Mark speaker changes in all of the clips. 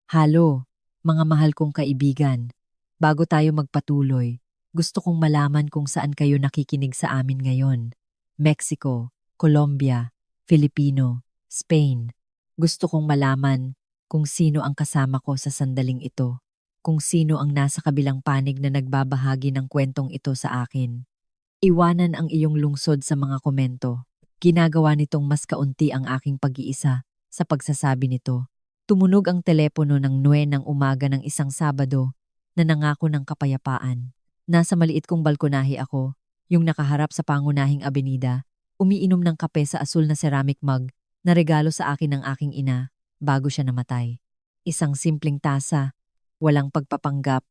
Speaker 1: Halo, mga mahal kong kaibigan. Bago tayo magpatuloy, gusto kong malaman kung saan kayo nakikinig sa amin ngayon. Mexico, Colombia, Filipino, Spain. Gusto kong malaman kung sino ang kasama ko sa sandaling ito. Kung sino ang nasa kabilang panig na nagbabahagi ng kwentong ito sa akin. Iwanan ang iyong lungsod sa mga komento. Ginagawa nitong mas kaunti ang aking pag-iisa sa pagsasabi nito. Tumunog ang telepono ng 9 ng umaga ng isang Sabado na nangako ng kapayapaan. Nasa maliit kong balkonahe ako, yung nakaharap sa pangunahing abenida, umiinom ng kape sa asul na ceramic mug na regalo sa akin ng aking ina bago siya namatay. Isang simpleng tasa, walang pagpapanggap,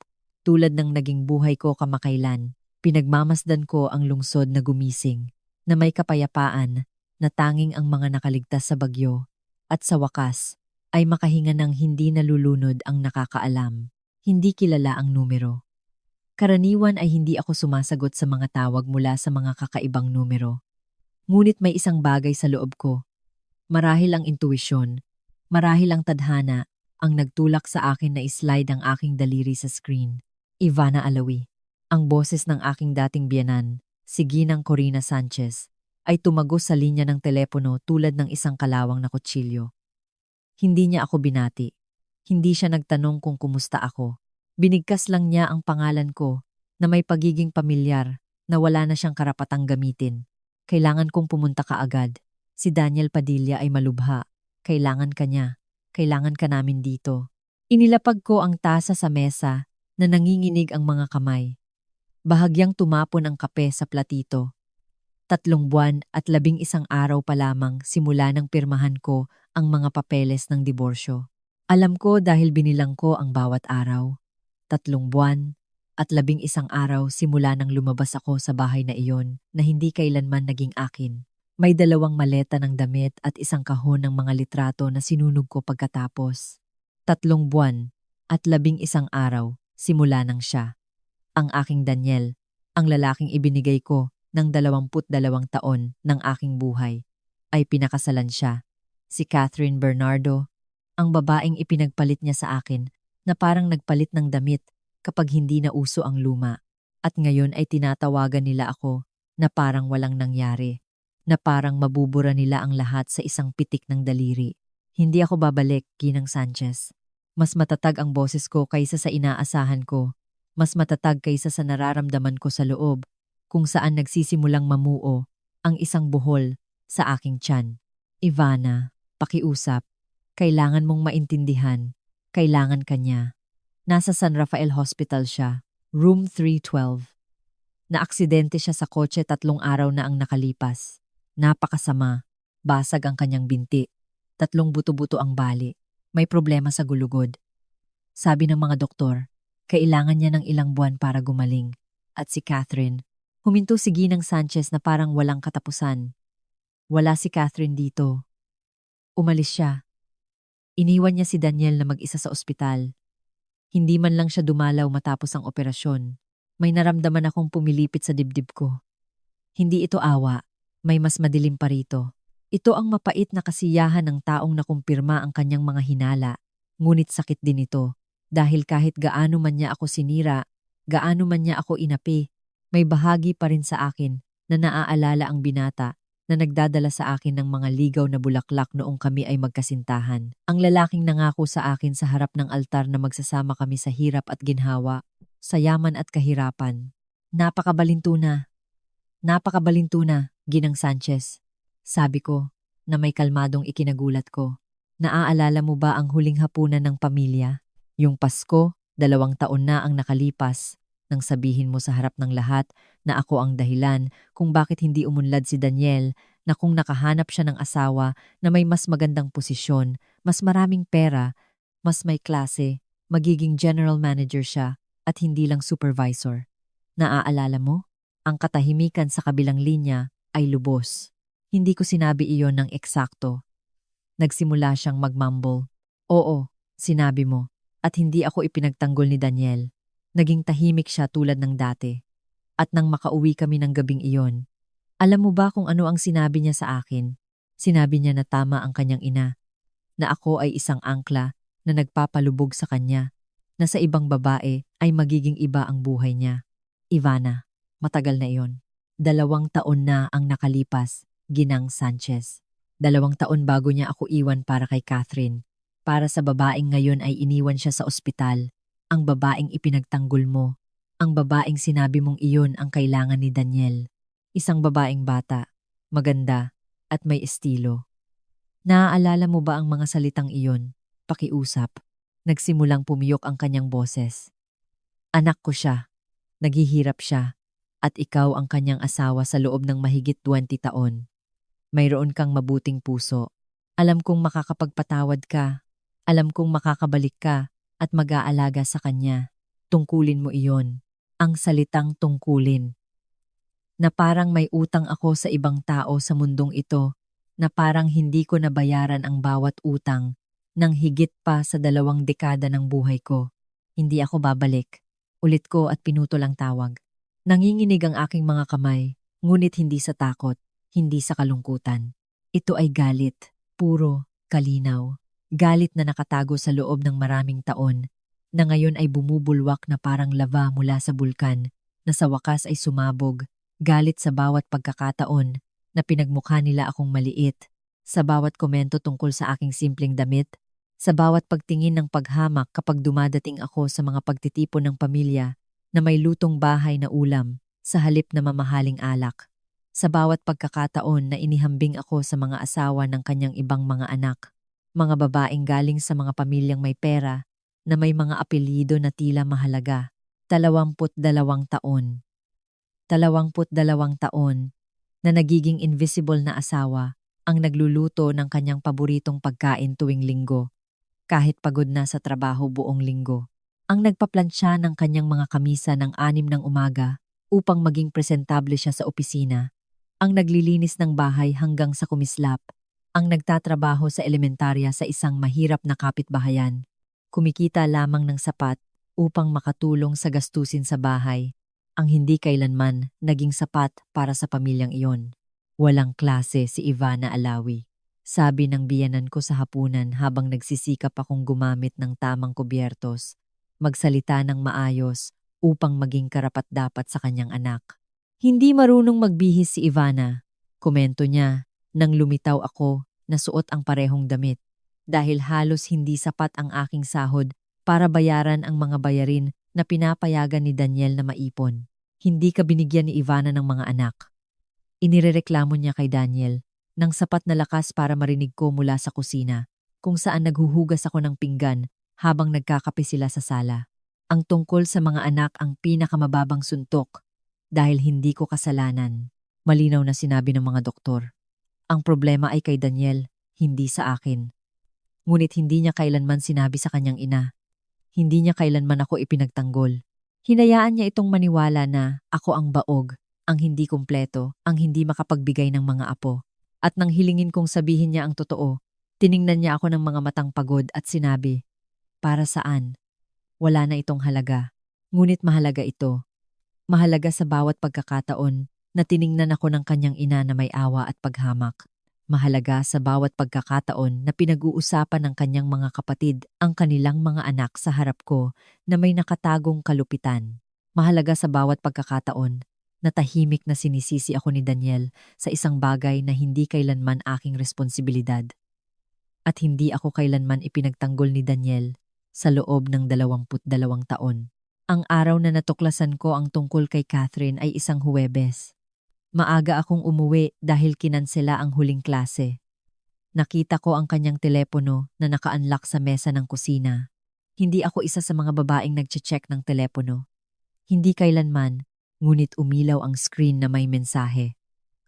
Speaker 1: tulad ng naging buhay ko kamakailan. Pinagmamasdan ko ang lungsod na gumising, na may kapayapaan, na tanging ang mga nakaligtas sa bagyo, at sa wakas, ay makahinga ng hindi nalulunod ang nakakaalam. Hindi kilala ang numero. Karaniwan ay hindi ako sumasagot sa mga tawag mula sa mga kakaibang numero. Ngunit may isang bagay sa loob ko. Marahil ang intuisyon, marahil ang tadhana, ang nagtulak sa akin na islide ang aking daliri sa screen. Ivana Alawi. Ang boses ng aking dating biyenan, si Ginang Corina Sanchez, ay tumagos sa linya ng telepono tulad ng isang kalawang na kutsilyo. Hindi niya ako binati. Hindi siya nagtanong kung kumusta ako. Binigkas lang niya ang pangalan ko na may pagiging pamilyar na wala na siyang karapatang gamitin. Kailangan kong pumunta kaagad. Si Daniel Padilla ay malubha. Kailangan ka niya. Kailangan ka namin dito. Inilapag ko ang tasa sa mesa na nanginginig ang mga kamay. Bahagyang tumapon ang kape sa platito. 3 buwan at 11 araw pa lamang simula nang pirmahan ko ang mga papeles ng diborsyo. Alam ko dahil binilang ko ang bawat araw. 3 buwan at 11 araw simula nang lumabas ako sa bahay na iyon na hindi kailanman naging akin. May 2 maleta ng damit at isang kahon ng mga litrato na sinunog ko pagkatapos. 3 buwan at 11 araw simula nang siya, ang aking Daniel, ang lalaking ibinigay ko ng 22 taon ng aking buhay, ay pinakasalan siya. Si Catherine Bernardo, ang babaeng ipinagpalit niya sa akin na parang nagpalit ng damit kapag hindi na uso ang luma. At ngayon ay tinatawagan nila ako na parang walang nangyari, na parang mabubura nila ang lahat sa isang pitik ng daliri. Hindi ako babalik, Ginang Sanchez. Mas matatag ang boses ko kaysa sa inaasahan ko. Mas matatag kaysa sa nararamdaman ko sa loob, kung saan nagsisimulang mamuo ang isang buhol sa aking tiyan. Ivana, pakiusap. Kailangan mong maintindihan. Kailangan ka niya. Nasa San Rafael Hospital siya, room 312. Naaksidente siya sa kotse 3 araw na ang nakalipas. Napakasama. Basag ang kanyang binti. 3 buto-buto ang bali. May problema sa gulugod. Sabi ng mga doktor, kailangan niya ng ilang buwan para gumaling. At si Catherine, huminto si Ginang Sanchez na parang walang katapusan. Wala si Catherine dito. Umalis siya. Iniwan niya si Daniel na mag-isa sa ospital. Hindi man lang siya dumalaw matapos ang operasyon. May naramdaman akong pumilipit sa dibdib ko. Hindi ito awa, may mas madilim pa rito. Ito ang mapait na kasiyahan ng taong nakumpirma ang kanyang mga hinala, ngunit sakit din ito. Dahil kahit gaano man niya ako sinira, gaano man niya ako inapi, may bahagi pa rin sa akin na naaalala ang binata na nagdadala sa akin ng mga ligaw na bulaklak noong kami ay magkasintahan. Ang lalaking nangako sa akin sa harap ng altar na magsasama kami sa hirap at ginhawa, sa yaman at kahirapan. Napakabalintuna. Napakabalintuna, Ginang Sanchez. Sabi ko na may kalmadong ikinagulat ko. Naaalala mo ba ang huling hapunan ng pamilya? Yung Pasko, 2 taon na ang nakalipas, nang sabihin mo sa harap ng lahat na ako ang dahilan kung bakit hindi umunlad si Daniel, na kung nakahanap siya ng asawa na may mas magandang posisyon, mas maraming pera, mas may klase, magiging general manager siya at hindi lang supervisor. Naaalala mo? Ang katahimikan sa kabilang linya ay lubos. Hindi ko sinabi iyon ng eksakto. Nagsimula siyang magmumble. Oo, sinabi mo. At hindi ako ipinagtanggol ni Daniel. Naging tahimik siya tulad ng dati. At nang makauwi kami ng gabing iyon, alam mo ba kung ano ang sinabi niya sa akin? Sinabi niya na tama ang kanyang ina, na ako ay isang angkla na nagpapalubog sa kanya na sa ibang babae ay magiging iba ang buhay niya. Ivana, matagal na iyon. 2 taon na ang nakalipas, Ginang Sanchez. 2 taon bago niya ako iwan para kay Catherine. Para sa babaeng ngayon ay iniwan siya sa ospital. Ang babaeng ipinagtanggol mo. Ang babaeng sinabi mong iyon ang kailangan ni Daniel. Isang babaeng bata, maganda, at may estilo. Naaalala mo ba ang mga salitang iyon? Pakiusap. Nagsimulang pumiyok ang kanyang boses. Anak ko siya. Naghihirap siya. At ikaw ang kanyang asawa sa loob ng mahigit 20 taon. Mayroon kang mabuting puso. Alam kong makakapagpatawad ka. Alam kong makakabalik ka at mag-aalaga sa kanya. Tungkulin mo iyon. Ang salitang tungkulin. Na parang may utang ako sa ibang tao sa mundong ito, na parang hindi ko nabayaran ang bawat utang nang higit pa sa 2 dekada ng buhay ko. Hindi ako babalik. Ulit ko at pinutol ang tawag. Nanginginig ang aking mga kamay, ngunit hindi sa takot, hindi sa kalungkutan. Ito ay galit, puro, kalinaw. Galit na nakatago sa loob ng maraming taon, na ngayon ay bumubulwak na parang lava mula sa bulkan, na sa wakas ay sumabog. Galit sa bawat pagkakataon na pinagmukha nila akong maliit, sa bawat komento tungkol sa aking simpleng damit, sa bawat pagtingin ng paghamak kapag dumadating ako sa mga pagtitipon ng pamilya na may lutong bahay na ulam sa halip na mamahaling alak, sa bawat pagkakataon na inihambing ako sa mga asawa ng kanyang ibang mga anak, mga babaeng galing sa mga pamilyang may pera na may mga apelyido na tila mahalaga. 22 taon. 22 taon na nagiging invisible na asawa ang nagluluto ng kanyang paboritong pagkain tuwing linggo, kahit pagod na sa trabaho buong linggo. Ang nagpaplansya ng kanyang mga kamisa ng 6 ng umaga upang maging presentable siya sa opisina. Ang naglilinis ng bahay hanggang sa kumislap. Ang nagtatrabaho sa elementarya sa isang mahirap na kapitbahayan. Kumikita lamang ng sapat upang makatulong sa gastusin sa bahay. Ang hindi kailanman naging sapat para sa pamilyang iyon. Walang klase si Ivana Alawi. Sabi ng biyanan ko sa hapunan habang nagsisikap akong gumamit ng tamang kubyertos, magsalita ng maayos upang maging karapat-dapat sa kanyang anak. Hindi marunong magbihis si Ivana. Komento niya nang lumitaw ako na suot ang parehong damit dahil halos hindi sapat ang aking sahod para bayaran ang mga bayarin na pinapayagan ni Daniel na maipon. Hindi ka binigyan ni Ivana ng mga anak. Inirereklamo niya kay Daniel ng sapat na lakas para marinig ko mula sa kusina, kung saan naghuhugas ako ng pinggan habang nagkakape sila sa sala. Ang tungkol sa mga anak ang pinakamababang suntok dahil hindi ko kasalanan. Malinaw na sinabi ng mga doktor. Ang problema ay kay Daniel, hindi sa akin. Ngunit hindi niya kailanman sinabi sa kanyang ina. Hindi niya kailanman ako ipinagtanggol. Hinayaan niya itong maniwala na ako ang baog, ang hindi kumpleto, ang hindi makapagbigay ng mga apo. At nang hilingin kong sabihin niya ang totoo, tiningnan niya ako ng mga matang pagod at sinabi, para saan? Wala na itong halaga. Ngunit mahalaga ito. Mahalaga sa bawat pagkakataon na tiningnan ako ng kanyang ina na may awa at paghamak. Mahalaga sa bawat pagkakataon na pinag-uusapan ng kanyang mga kapatid ang kanilang mga anak sa harap ko na may nakatagong kalupitan. Mahalaga sa bawat pagkakataon na tahimik na sinisisi ako ni Daniel sa isang bagay na hindi kailanman aking responsibilidad. At hindi ako kailanman ipinagtanggol ni Daniel sa loob ng 22 taon. Ang araw na natuklasan ko ang tungkol kay Catherine ay isang Huwebes. Maaga akong umuwi dahil kinansela ang huling klase. Nakita ko ang kanyang telepono na naka-unlock sa mesa ng kusina. Hindi ako isa sa mga babaeng nagche-check ng telepono. Hindi kailanman, ngunit umilaw ang screen na may mensahe.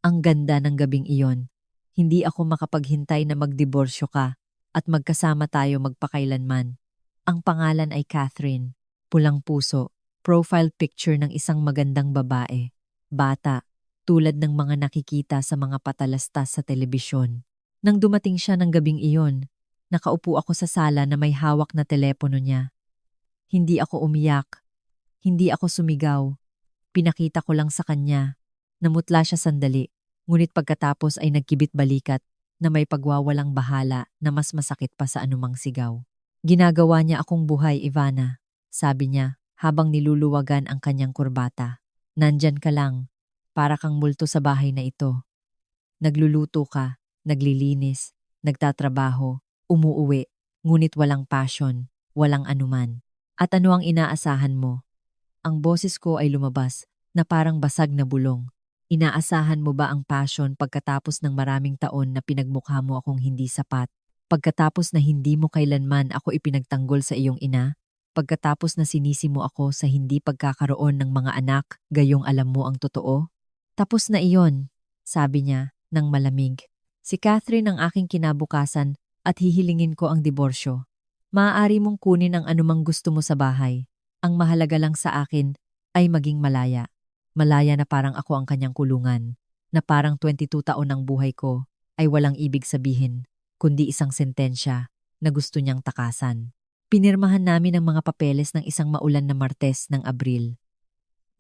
Speaker 1: Ang ganda ng gabing iyon. Hindi ako makapaghintay na magdiborsyo ka at magkasama tayo magpakailanman. Ang pangalan ay Catherine, pulang puso, profile picture ng isang magandang babae, bata, tulad ng mga nakikita sa mga patalastas sa telebisyon. Nang dumating siya ng gabing iyon, nakaupo ako sa sala na may hawak na telepono niya. Hindi ako umiyak, hindi ako sumigaw. Pinakita ko lang sa kanya. Namutla siya sandali, ngunit pagkatapos ay nagkibit balikat na may pagwawalang bahala na mas masakit pa sa anumang sigaw. Ginagawa niya akong buhay, Ivana, sabi niya habang niluluwagan ang kanyang kurbata. Nandyan ka lang, para kang multo sa bahay na ito. Nagluluto ka, naglilinis, nagtatrabaho, umuuwi, ngunit walang passion, walang anuman. At ano ang inaasahan mo? Ang boses ko ay lumabas na parang basag na bulong. Inaasahan mo ba ang passion pagkatapos ng maraming taon na pinagmukha mo akong hindi sapat? Pagkatapos na hindi mo kailanman ako ipinagtanggol sa iyong ina? Pagkatapos na sinisi mo ako sa hindi pagkakaroon ng mga anak, gayong alam mo ang totoo? Tapos na iyon, sabi niya ng malamig. Si Catherine ang aking kinabukasan at hihilingin ko ang diborsyo. Maaari mong kunin ang anumang gusto mo sa bahay. Ang mahalaga lang sa akin ay maging malaya. Malaya na parang ako ang kanyang kulungan. Na parang 22 taon ng buhay ko ay walang ibig sabihin, kundi isang sentensya na gusto niyang takasan. Pinirmahan namin ang mga papeles ng isang maulan na Martes ng Abril.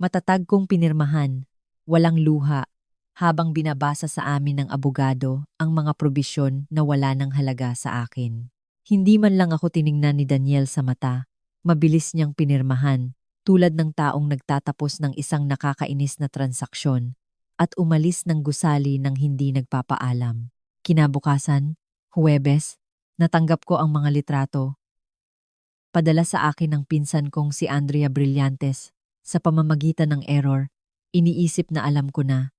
Speaker 1: Matatag kong pinirmahan, walang luha, habang binabasa sa amin ng abogado ang mga probisyon na wala ng halaga sa akin. Hindi man lang ako tiningnan ni Daniel sa mata, mabilis niyang pinirmahan, tulad ng taong nagtatapos ng isang nakakainis na transaksyon, at umalis ng gusali ng hindi nagpapaalam. Kinabukasan, Huwebes, natanggap ko ang mga litrato. Padala sa akin ng pinsan kong si Andrea Brillantes. Sa pamamagitan ng error, iniisip na alam ko na.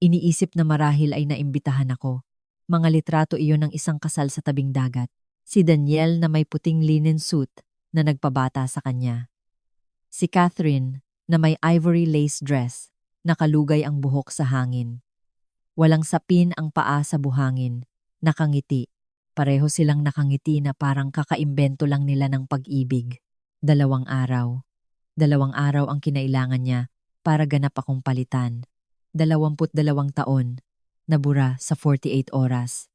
Speaker 1: Iniisip na marahil ay naimbitahan ako. Mga litrato iyon ng isang kasal sa tabing dagat. Si Daniel na may puting linen suit na nagpabata sa kanya. Si Catherine na may ivory lace dress, nakalugay ang buhok sa hangin. Walang sapin ang paa sa buhangin, nakangiti. Pareho silang nakangiti na parang kakaimbento lang nila ng pag-ibig. 2 araw. 2 araw ang kinailangan niya para ganap akong palitan. 22 taon, nabura sa 48 oras.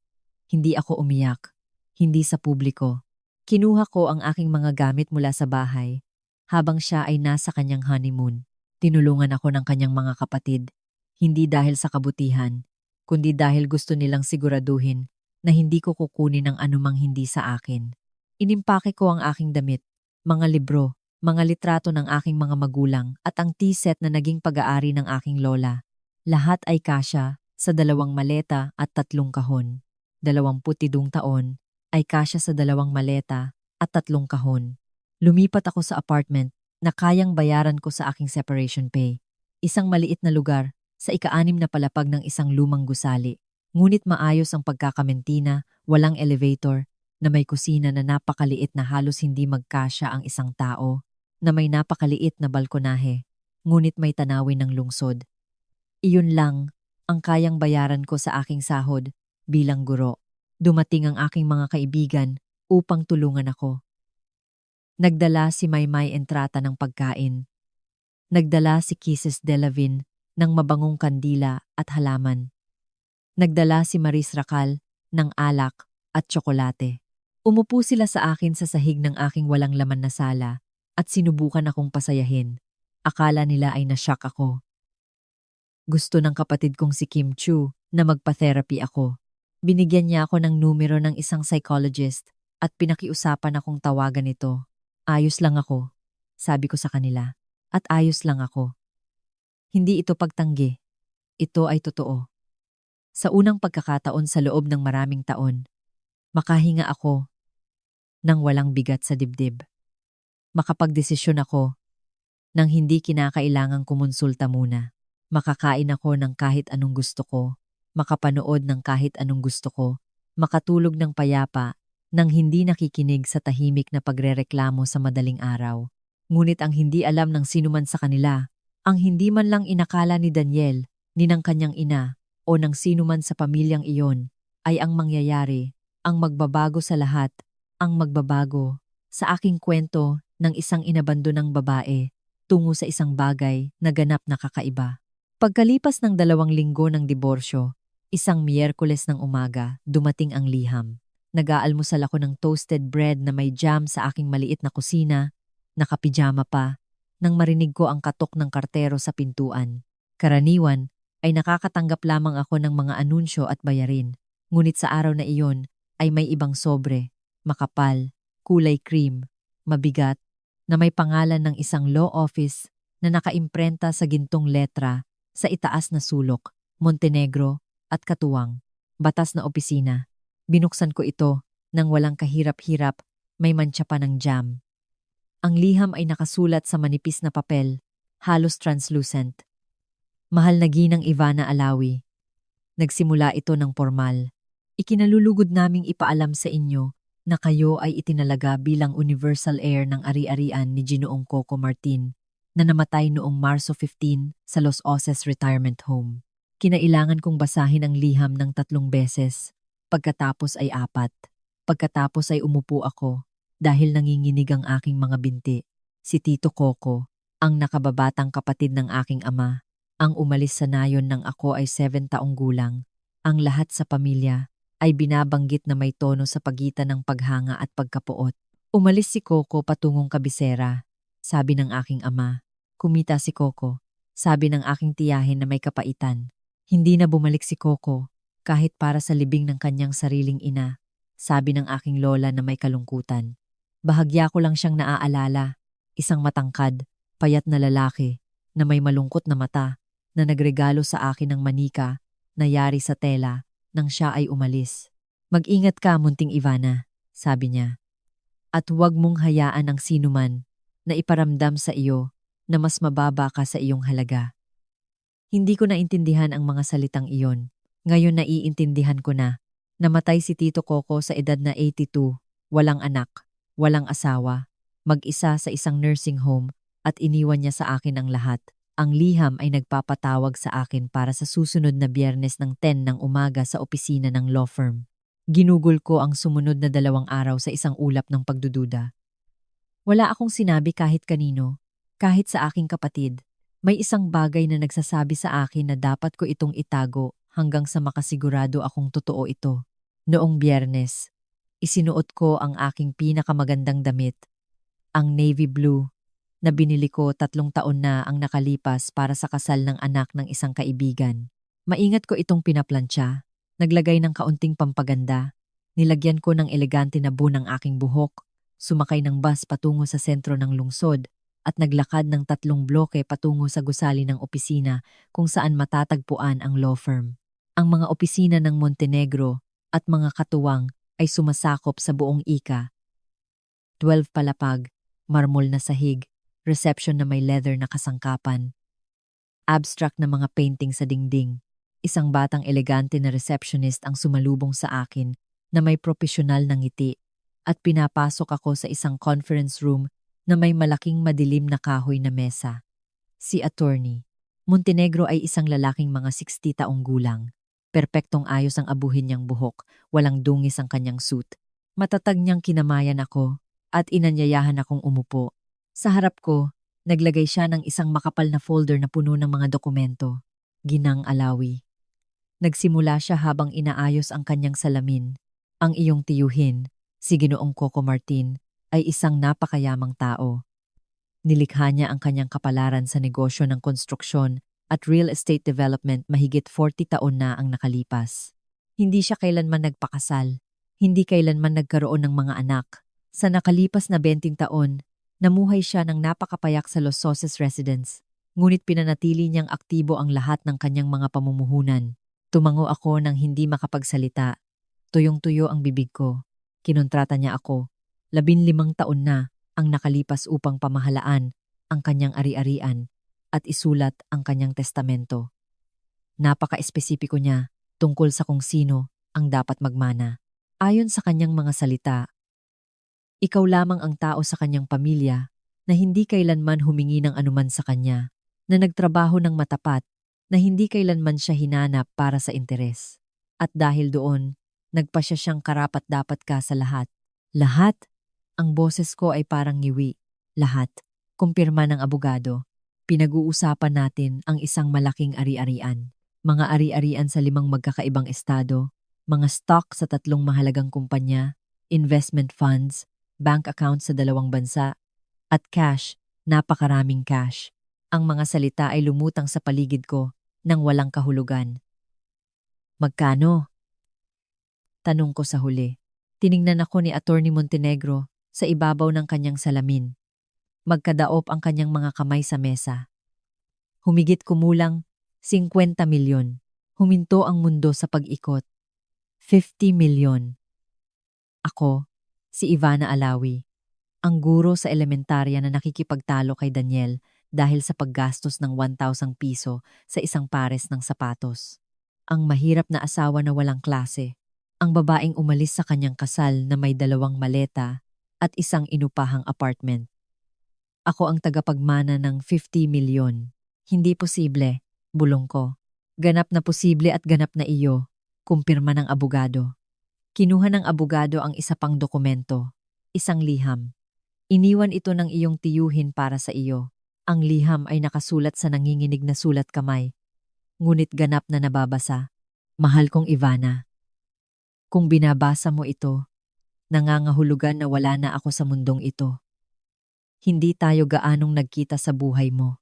Speaker 1: Hindi ako umiyak, hindi sa publiko. Kinuha ko ang aking mga gamit mula sa bahay. Habang siya ay nasa kanyang honeymoon, tinulungan ako ng kanyang mga kapatid. Hindi dahil sa kabutihan, kundi dahil gusto nilang siguraduhin na hindi ko kukunin ang anumang hindi sa akin. Inimpake ko ang aking damit, mga libro, mga litrato ng aking mga magulang at ang tea set na naging pag-aari ng aking lola. Lahat ay kasya sa 2 maleta at 3 kahon. 22 taon ay kasya sa 2 maleta at 3 kahon. Lumipat ako sa apartment na kayang bayaran ko sa aking separation pay. Isang maliit na lugar sa ika-6 na palapag ng isang lumang gusali. Ngunit maayos ang pagkakamentina, walang elevator, na may kusina na napakaliit na halos hindi magkasya ang isang tao, na may napakaliit na balkonahe, ngunit may tanawin ng lungsod. Iyon lang ang kayang bayaran ko sa aking sahod bilang guro. Dumating ang aking mga kaibigan upang tulungan ako. Nagdala si Maymay Entrata ng pagkain. Nagdala si Kisses Delavin ng mabangong kandila at halaman. Nagdala si Maris Racal ng alak at tsokolate. Umupo sila sa akin sa sahig ng aking walang laman na sala at sinubukan akong pasayahin. Akala nila ay nashock ako. Gusto ng kapatid kong si Kim Chu na magpa-therapy ako. Binigyan niya ako ng numero ng isang psychologist at pinakiusapan akong tawagan ito. Ayos lang ako, sabi ko sa kanila. At ayos lang ako. Hindi ito pagtanggi. Ito ay totoo. Sa unang pagkakataon sa loob ng maraming taon, makahinga ako nang walang bigat sa dibdib. Makapagdesisyon ako nang hindi kinakailangang kumonsulta muna. Makakain ako ng kahit anong gusto ko, makapanood ng kahit anong gusto ko, makatulog ng payapa nang hindi nakikinig sa tahimik na pagrereklamo sa madaling araw. Ngunit ang hindi alam ng sinuman sa kanila, ang hindi man lang inakala ni Daniel, ni ng kanyang ina, o ng sinuman sa pamilyang iyon, ay ang mangyayari, ang magbabago sa lahat, ang magbabago sa aking kwento ng isang inabandonang babae tungo sa isang bagay na ganap na kakaiba. Pagkalipas ng 2 linggo ng diborsyo, isang Miyerkules ng umaga, dumating ang liham. Nag-aalmusal ako ng toasted bread na may jam sa aking maliit na kusina, nakapijama pa, nang marinig ko ang katok ng kartero sa pintuan. Karaniwan ay nakakatanggap lamang ako ng mga anunsyo at bayarin, ngunit sa araw na iyon ay may ibang sobre, makapal, kulay cream, mabigat, na may pangalan ng isang law office na nakaimprenta sa gintong letra sa itaas na sulok, Montenegro at katuwang, batas na opisina. Binuksan ko ito nang walang kahirap-hirap, may mantsa pa ng jam. Ang liham ay nakasulat sa manipis na papel, halos translucent. Mahal na ginang Ivana Alawi. Nagsimula ito ng formal. Ikinalulugod naming ipaalam sa inyo na kayo ay itinalaga bilang universal heir ng ari-arian ni Ginoong Coco Martin na namatay noong Marso 15 sa Los Oces Retirement Home. Kinailangan kong basahin ang liham ng 3 beses, pagkatapos ay 4. Pagkatapos ay umupo ako dahil nanginginig ang aking mga binti. Si Tito Coco, ang nakababatang kapatid ng aking ama, ang umalis sa nayon nang ako ay 7 taong gulang. Ang lahat sa pamilya ay binabanggit na may tono sa pagitan ng paghanga at pagkapuot. Umalis si Coco patungong kabisera, sabi ng aking ama. Kumita si Coco, sabi ng aking tiyahin na may kapaitan. Hindi na bumalik si Coco, kahit para sa libing ng kanyang sariling ina, sabi ng aking lola na may kalungkutan. Bahagya ko lang siyang naaalala, isang matangkad, payat na lalaki, na may malungkot na mata, na nagregalo sa akin ng manika, na yari sa tela, nang siya ay umalis. Mag-ingat ka, munting Ivana, sabi niya. At huwag mong hayaan ang sinuman na iparamdam sa iyo na mas mababa ka sa iyong halaga. Hindi ko naintindihan ang mga salitang iyon. Ngayon naiintindihan ko na. Namatay si Tito Coco sa edad na 82, walang anak, walang asawa, mag-isa sa isang nursing home at iniwan niya sa akin ang lahat. Ang liham ay nagpapatawag sa akin para sa susunod na Biyernes ng 10 ng umaga sa opisina ng law firm. Ginugol ko ang sumunod na 2 araw sa isang ulap ng pagdududa. Wala akong sinabi kahit kanino, kahit sa aking kapatid. May isang bagay na nagsasabi sa akin na dapat ko itong itago hanggang sa makasigurado akong totoo ito. Noong Biyernes, isinuot ko ang aking pinakamagandang damit, ang navy blue, na binili ko 3 taon na ang nakalipas para sa kasal ng anak ng isang kaibigan. Maingat ko itong pinaplantsa, naglagay ng kaunting pampaganda, nilagyan ko ng elegante na buhok ng aking buhok, sumakay ng bus patungo sa sentro ng lungsod, at naglakad ng 3 bloke patungo sa gusali ng opisina kung saan matatagpuan ang law firm. Ang mga opisina ng Montenegro at mga katuwang ay sumasakop sa buong ika. 12 palapag, marmol na sahig, reception na may leather na kasangkapan, abstract na mga painting sa dingding. Isang batang elegante na receptionist ang sumalubong sa akin na may propesyonal na ngiti at pinapasok ako sa isang conference room na may malaking madilim na kahoy na mesa. Si attorney. Montenegro ay isang lalaking mga 60 taong gulang. Perpektong ayos ang abuhin niyang buhok, walang dungis ang kanyang suit. Matatag niyang kinamayan ako at inanyayahan akong umupo. Sa harap ko, naglagay siya ng isang makapal na folder na puno ng mga dokumento. Ginang Alawi. Nagsimula siya habang inaayos ang kanyang salamin. Ang iyong tiyuhin, si Ginoong Coco Martin, ay isang napakayamang tao. Nilikha niya ang kanyang kapalaran sa negosyo ng konstruksyon at real estate development mahigit 40 taon na ang nakalipas. Hindi siya kailanman nagpakasal, hindi kailanman nagkaroon ng mga anak. Sa nakalipas na 20 taon, namuhay siya ng napakapayak sa Los Oces residence, ngunit pinanatili niyang aktibo ang lahat ng kanyang mga pamumuhunan. Tumango ako nang hindi makapagsalita. Tuyong-tuyo ang bibig ko. Kinontrata niya ako. 15 taon na ang nakalipas upang pamahalaan ang kanyang ari-arian at isulat ang kanyang testamento. Napaka-espesipiko niya tungkol sa kung sino ang dapat magmana. Ayon sa kanyang mga salita, ikaw lamang ang tao sa kanyang pamilya na hindi kailanman humingi ng anuman sa kanya, na nagtrabaho ng matapat, na hindi kailanman siya hinanap para sa interes. At dahil doon, nagpasya siyang karapat-dapat ka sa lahat. Lahat? Ang boses ko ay parang ngiwi. Lahat. Kumpirma ng abogado. Pinag-uusapan natin ang isang malaking ari-arian. Mga ari-arian sa 5 magkakaibang estado, mga stock sa 3 mahalagang kumpanya, investment funds, bank accounts sa 2 bansa, at cash, napakaraming cash. Ang mga salita ay lumutang sa paligid ko nang walang kahulugan. Magkano? Tanong ko sa huli. Tiningnan ako ni Attorney Montenegro sa ibabaw ng kanyang salamin. Magkadaop ang kanyang mga kamay sa mesa. Humigit kumulang 50 milyon. Huminto ang mundo sa pag-ikot. 50 milyon. Ako, si Ivana Alawi, ang guro sa elementarya na nakikipagtalo kay Daniel dahil sa paggastos ng 1,000 piso sa isang pares ng sapatos. Ang mahirap na asawa na walang klase. Ang babaeng umalis sa kanyang kasal na may 2 maleta at isang inupahang apartment. Ako ang tagapagmana ng 50 milyon. Hindi posible, bulong ko. Ganap na posible at ganap na iyo, kumpirma ng abogado. Kinuha ng abogado ang isa pang dokumento, isang liham. Iniwan ito ng iyong tiyuhin para sa iyo. Ang liham ay nakasulat sa nanginginig na sulat kamay. Ngunit ganap na nababasa. Mahal kong Ivana. Kung binabasa mo ito, nangangahulugan na wala na ako sa mundong ito. Hindi tayo gaanong nagkita sa buhay mo.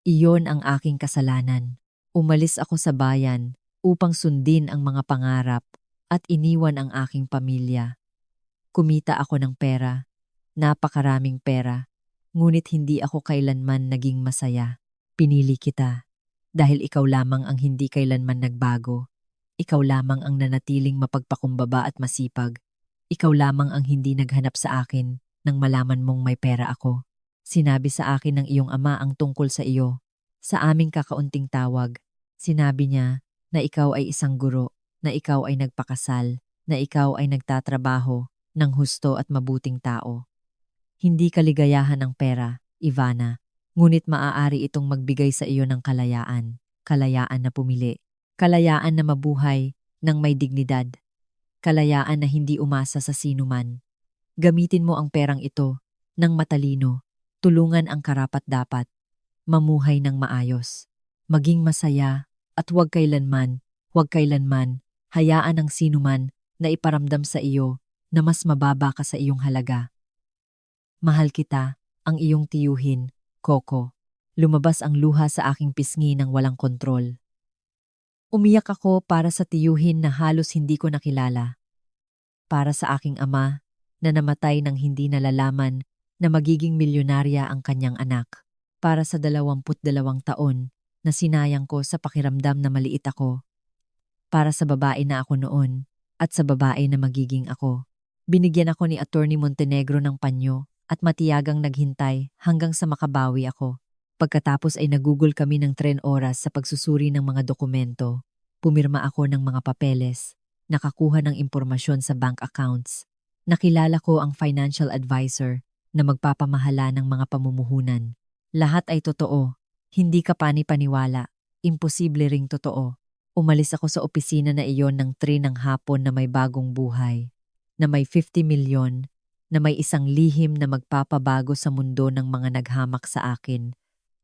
Speaker 1: Iyon ang aking kasalanan. Umalis ako sa bayan upang sundin ang mga pangarap at iniwan ang aking pamilya. Kumita ako ng pera, napakaraming pera, ngunit hindi ako kailanman naging masaya. Pinili kita dahil ikaw lamang ang hindi kailanman nagbago. Ikaw lamang ang nanatiling mapagpakumbaba at masipag. Ikaw lamang ang hindi naghanap sa akin nang malaman mong may pera ako. Sinabi sa akin ng iyong ama ang tungkol sa iyo. Sa aming kakaunting tawag, sinabi niya na ikaw ay isang guro, na ikaw ay nagpakasal, na ikaw ay nagtatrabaho ng husto at mabuting tao. Hindi kaligayahan ng pera, Ivana, ngunit maaari itong magbigay sa iyo ng kalayaan, kalayaan na pumili, kalayaan na mabuhay ng may dignidad, kalayaan na hindi umasa sa sinuman. Gamitin mo ang perang ito ng matalino, tulungan ang karapat-dapat, mamuhay ng maayos, maging masaya at huwag kailanman, hayaan ang sinuman na iparamdam sa iyo na mas mababa ka sa iyong halaga. Mahal kita, ang iyong tiyuhin, Coco. Lumabas ang luha sa aking pisngi ng walang kontrol. Umiyak ako para sa tiyuhin na halos hindi ko nakilala. Para sa aking ama na namatay nang hindi nalalaman na magiging milyonarya ang kanyang anak. Para sa 22 taon na sinayang ko sa pakiramdam na maliit ako. Para sa babae na ako noon at sa babae na magiging ako. Binigyan ako ni Attorney Montenegro ng panyo at matiyagang naghintay hanggang sa makabawi ako. Pagkatapos ay nagugol kami ng 3 oras sa pagsusuri ng mga dokumento. Pumirma ako ng mga papeles, nakakuha ng impormasyon sa bank accounts. Nakilala ko ang financial advisor na magpapamahala ng mga pamumuhunan. Lahat ay totoo. Hindi ka pani-paniwala. Imposible ring totoo. Umalis ako sa opisina na iyon ng 3 ng hapon na may bagong buhay, na may 50 milyon, na may isang lihim na magpapabago sa mundo ng mga naghamak sa akin,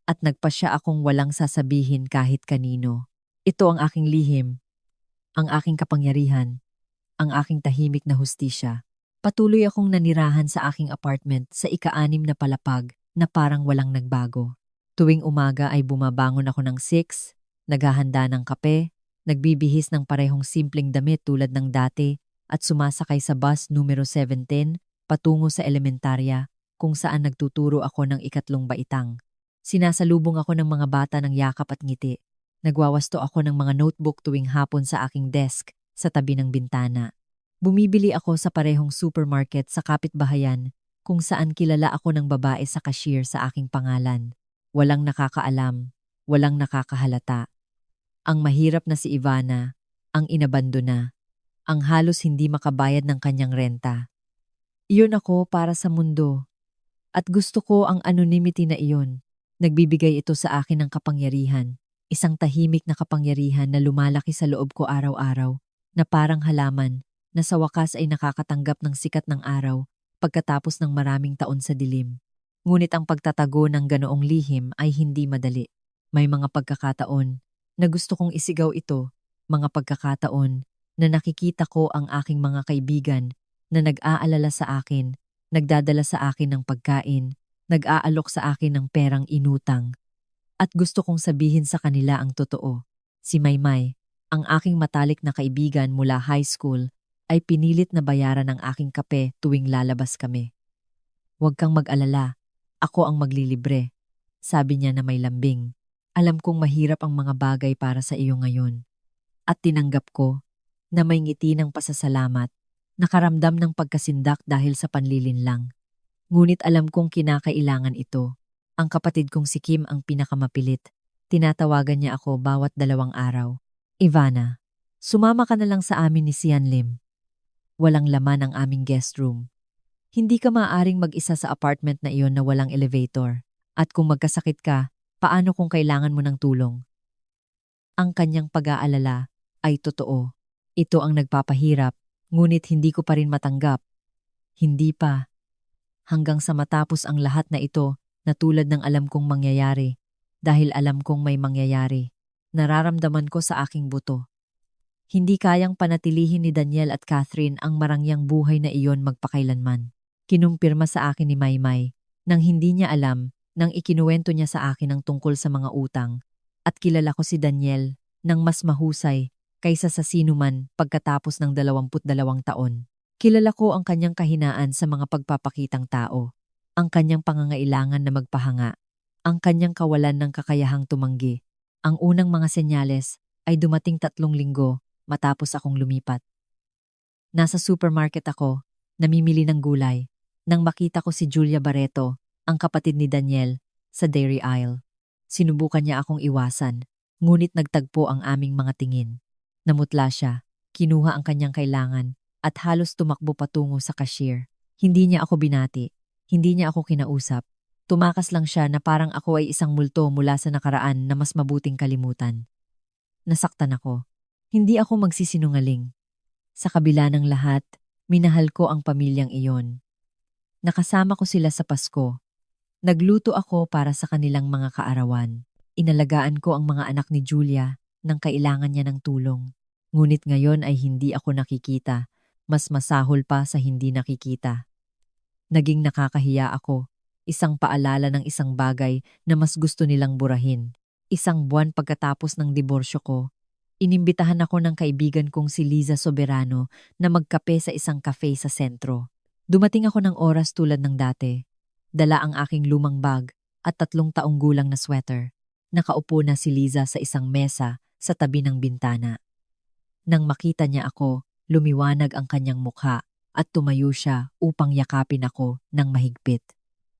Speaker 1: at nagpasya akong walang sasabihin kahit kanino. Ito ang aking lihim, ang aking kapangyarihan, ang aking tahimik na hustisya. Patuloy akong nanirahan sa aking apartment sa ika-6 na palapag na parang walang nagbago. Tuwing umaga ay bumabangon ako ng 6, naghahanda ng kape, nagbibihis ng parehong simpleng damit tulad ng dati at sumasakay sa bus numero 17 patungo sa elementarya kung saan nagtuturo ako ng 3 baitang. Sinasalubong ako ng mga bata ng yakap at ngiti. Nagwawasto ako ng mga notebook tuwing hapon sa aking desk sa tabi ng bintana. Bumibili ako sa parehong supermarket sa kapitbahayan kung saan kilala ako ng babae sa cashier sa aking pangalan. Walang nakakaalam, walang nakakahalata. Ang mahirap na si Ivana, ang inabandona, ang halos hindi makabayad ng kanyang renta. Iyon ako para sa mundo. At gusto ko ang anonymity na iyon. Nagbibigay ito sa akin ng kapangyarihan. Isang tahimik na kapangyarihan na lumalaki sa loob ko araw-araw, na parang halaman, na sa wakas ay nakakatanggap ng sikat ng araw pagkatapos ng maraming taon sa dilim. Ngunit ang pagtatago ng ganoong lihim ay hindi madali. May mga pagkakataon na gusto kong isigaw ito, mga pagkakataon na nakikita ko ang aking mga kaibigan na nag-aalala sa akin, nagdadala sa akin ng pagkain, nag-aalok sa akin ng perang inutang. At gusto kong sabihin sa kanila ang totoo. Si Maymay, ang aking matalik na kaibigan mula high school, ay pinilit na bayaran ang aking kape tuwing lalabas kami. "Huwag kang mag-alala, ako ang maglilibre," sabi niya na may lambing. "Alam kong mahirap ang mga bagay para sa iyo ngayon." At tinanggap ko na may ngiti ng pasasalamat, nakaramdam ng pagkasindak dahil sa panlilinlang. Ngunit alam kong kinakailangan ito. Ang kapatid kong si Kim ang pinakamapilit. Tinatawagan niya ako bawat 2 araw. "Ivana, sumama ka na lang sa amin ni Sian Lim. Walang laman ang aming guest room. Hindi ka maaaring mag-isa sa apartment na iyon na walang elevator. At kung magkasakit ka, paano kung kailangan mo ng tulong?" Ang kanyang pag-aalala ay totoo. Ito ang nagpapahirap, ngunit hindi ko pa rin matanggap. Hindi pa. Hanggang sa matapos ang lahat na ito na tulad ng alam kong mangyayari. Dahil alam kong may mangyayari. Nararamdaman ko sa aking buto. Hindi kayang panatilihin ni Daniel at Catherine ang marangyang buhay na iyon magpakailanman. Kinumpirma sa akin ni Maymay nang hindi niya alam nang ikinuwento niya sa akin ang tungkol sa mga utang. At kilala ko si Daniel nang mas mahusay kaysa sa sinuman pagkatapos ng 22 taon. Kilala ko ang kanyang kahinaan sa mga pagpapakitang tao, ang kanyang pangangailangan na magpahanga, ang kanyang kawalan ng kakayahang tumanggi. Ang unang mga senyales ay dumating 3 linggo matapos akong lumipat. Nasa supermarket ako, namimili ng gulay, nang makita ko si Julia Barreto, ang kapatid ni Daniel, sa dairy aisle. Sinubukan niya akong iwasan, ngunit nagtagpo ang aming mga tingin. Namutla siya, kinuha ang kanyang kailangan, at halos tumakbo patungo sa cashier. Hindi niya ako binati, hindi niya ako kinausap. Tumakas lang siya na parang ako ay isang multo mula sa nakaraan na mas mabuting kalimutan. Nasaktan ako. Hindi ako magsisinungaling. Sa kabila ng lahat, minahal ko ang pamilyang iyon. Nakasama ko sila sa Pasko. Nagluto ako para sa kanilang mga kaarawan. Inalagaan ko ang mga anak ni Julia nang kailangan niya ng tulong. Ngunit ngayon ay hindi ako nakikita. Mas masahol pa sa hindi nakikita. Naging nakakahiya ako. Isang paalala ng isang bagay na mas gusto nilang burahin. Isang buwan pagkatapos ng diborsyo ko, inimbitahan ako ng kaibigan kong si Liza Soberano na magkape sa isang cafe sa sentro. Dumating ako ng oras tulad ng dati. Dala ang aking lumang bag at 3 taong gulang na sweater. Nakaupo na si Liza sa isang mesa sa tabi ng bintana. Nang makita niya ako, lumiwanag ang kanyang mukha at tumayo siya upang yakapin ako ng mahigpit.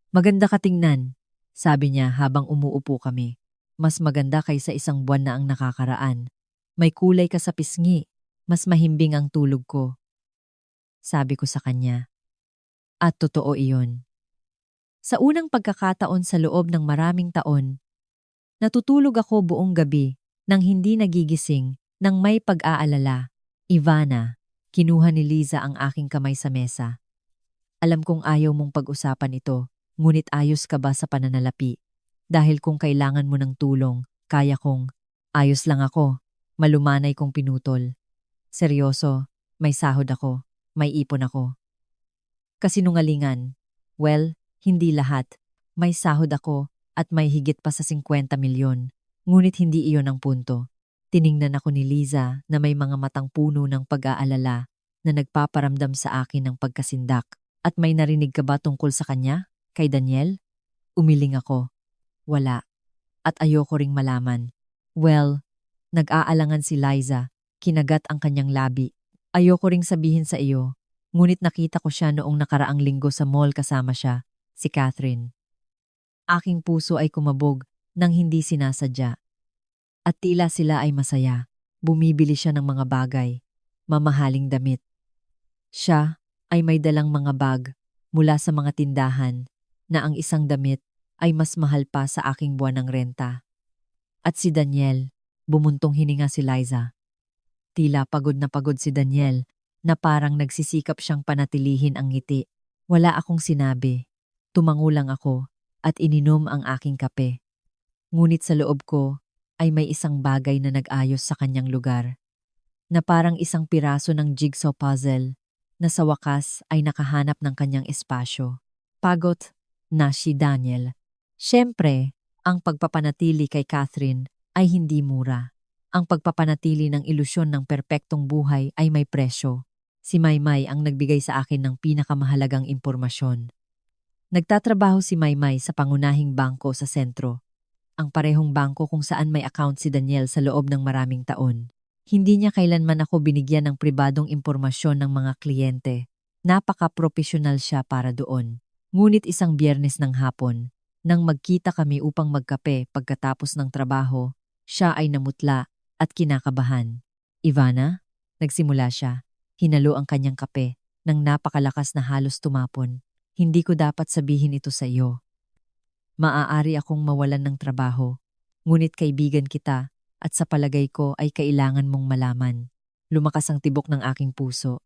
Speaker 1: "Maganda ka tingnan," sabi niya habang umuupo kami. "Mas maganda kaysa isang buwan na ang nakakaraan. May kulay ka sa pisngi, mas mahimbing ang tulog ko." Sabi ko sa kanya. At totoo iyon. Sa unang pagkakataon sa loob ng maraming taon, natutulog ako buong gabi nang hindi nagigising nang may pag-aalala. "Ivana," kinuha ni Liza ang aking kamay sa mesa. "Alam kong ayaw mong pag-usapan ito, ngunit ayos ka ba sa pananalapi? Dahil kung kailangan mo ng tulong, kaya kong." "Ayos lang ako," malumanay kong pinutol. "Seryoso, may sahod ako, may ipon ako." Kasinungalingan. "Well, hindi lahat. May sahod ako at may higit pa sa 50 milyon. Ngunit hindi iyon ang punto." Tiningnan ako ni Liza na may mga matang puno ng pag-aalala na nagpaparamdam sa akin ng pagkasindak. "At may narinig ka ba tungkol sa kanya? Kay Daniel?" Umiling ako. "Wala. At ayoko ring malaman." "Well," nag-aalangan si Liza, kinagat ang kanyang labi. "Ayoko ring sabihin sa iyo, ngunit nakita ko siya noong nakaraang linggo sa mall kasama siya, si Catherine." Aking puso ay kumabog nang hindi sinasadya. At tila sila ay masaya. Bumibili siya ng mga bagay, mamahaling damit. Siya ay may dalang mga bag mula sa mga tindahan na ang isang damit ay mas mahal pa sa aking buwan ng renta. At si Daniel, bumuntong hininga si Liza. Tila pagod na pagod si Daniel na parang nagsisikap siyang panatilihin ang ngiti. Wala akong sinabi. Tumango lang ako at ininom ang aking kape. Ngunit sa loob ko ay may isang bagay na nag-ayos sa kanyang lugar. Na parang isang piraso ng jigsaw puzzle na sa wakas ay nakahanap ng kanyang espasyo. Pagod na si Daniel. Siyempre, ang pagpapanatili kay Catherine ay hindi mura. Ang pagpapanatili ng ilusyon ng perpektong buhay ay may presyo. Si Maymay ang nagbigay sa akin ng pinakamahalagang impormasyon. Nagtatrabaho si Maymay sa pangunahing bangko sa sentro. Ang parehong bangko kung saan may account si Daniel sa loob ng maraming taon. Hindi niya kailanman ako binigyan ng pribadong impormasyon ng mga kliyente. Napaka-profesional siya para doon. Ngunit isang Biyernes ng hapon, nang magkita kami upang magkape pagkatapos ng trabaho, siya ay namutla at kinakabahan. Ivana? Nagsimula siya. Hinalo ang kanyang kape nang napakalakas na halos tumapon. Hindi ko dapat sabihin ito sa iyo. Maaari akong mawalan ng trabaho. Ngunit kaibigan kita at sa palagay ko ay kailangan mong malaman. Lumakas ang tibok ng aking puso.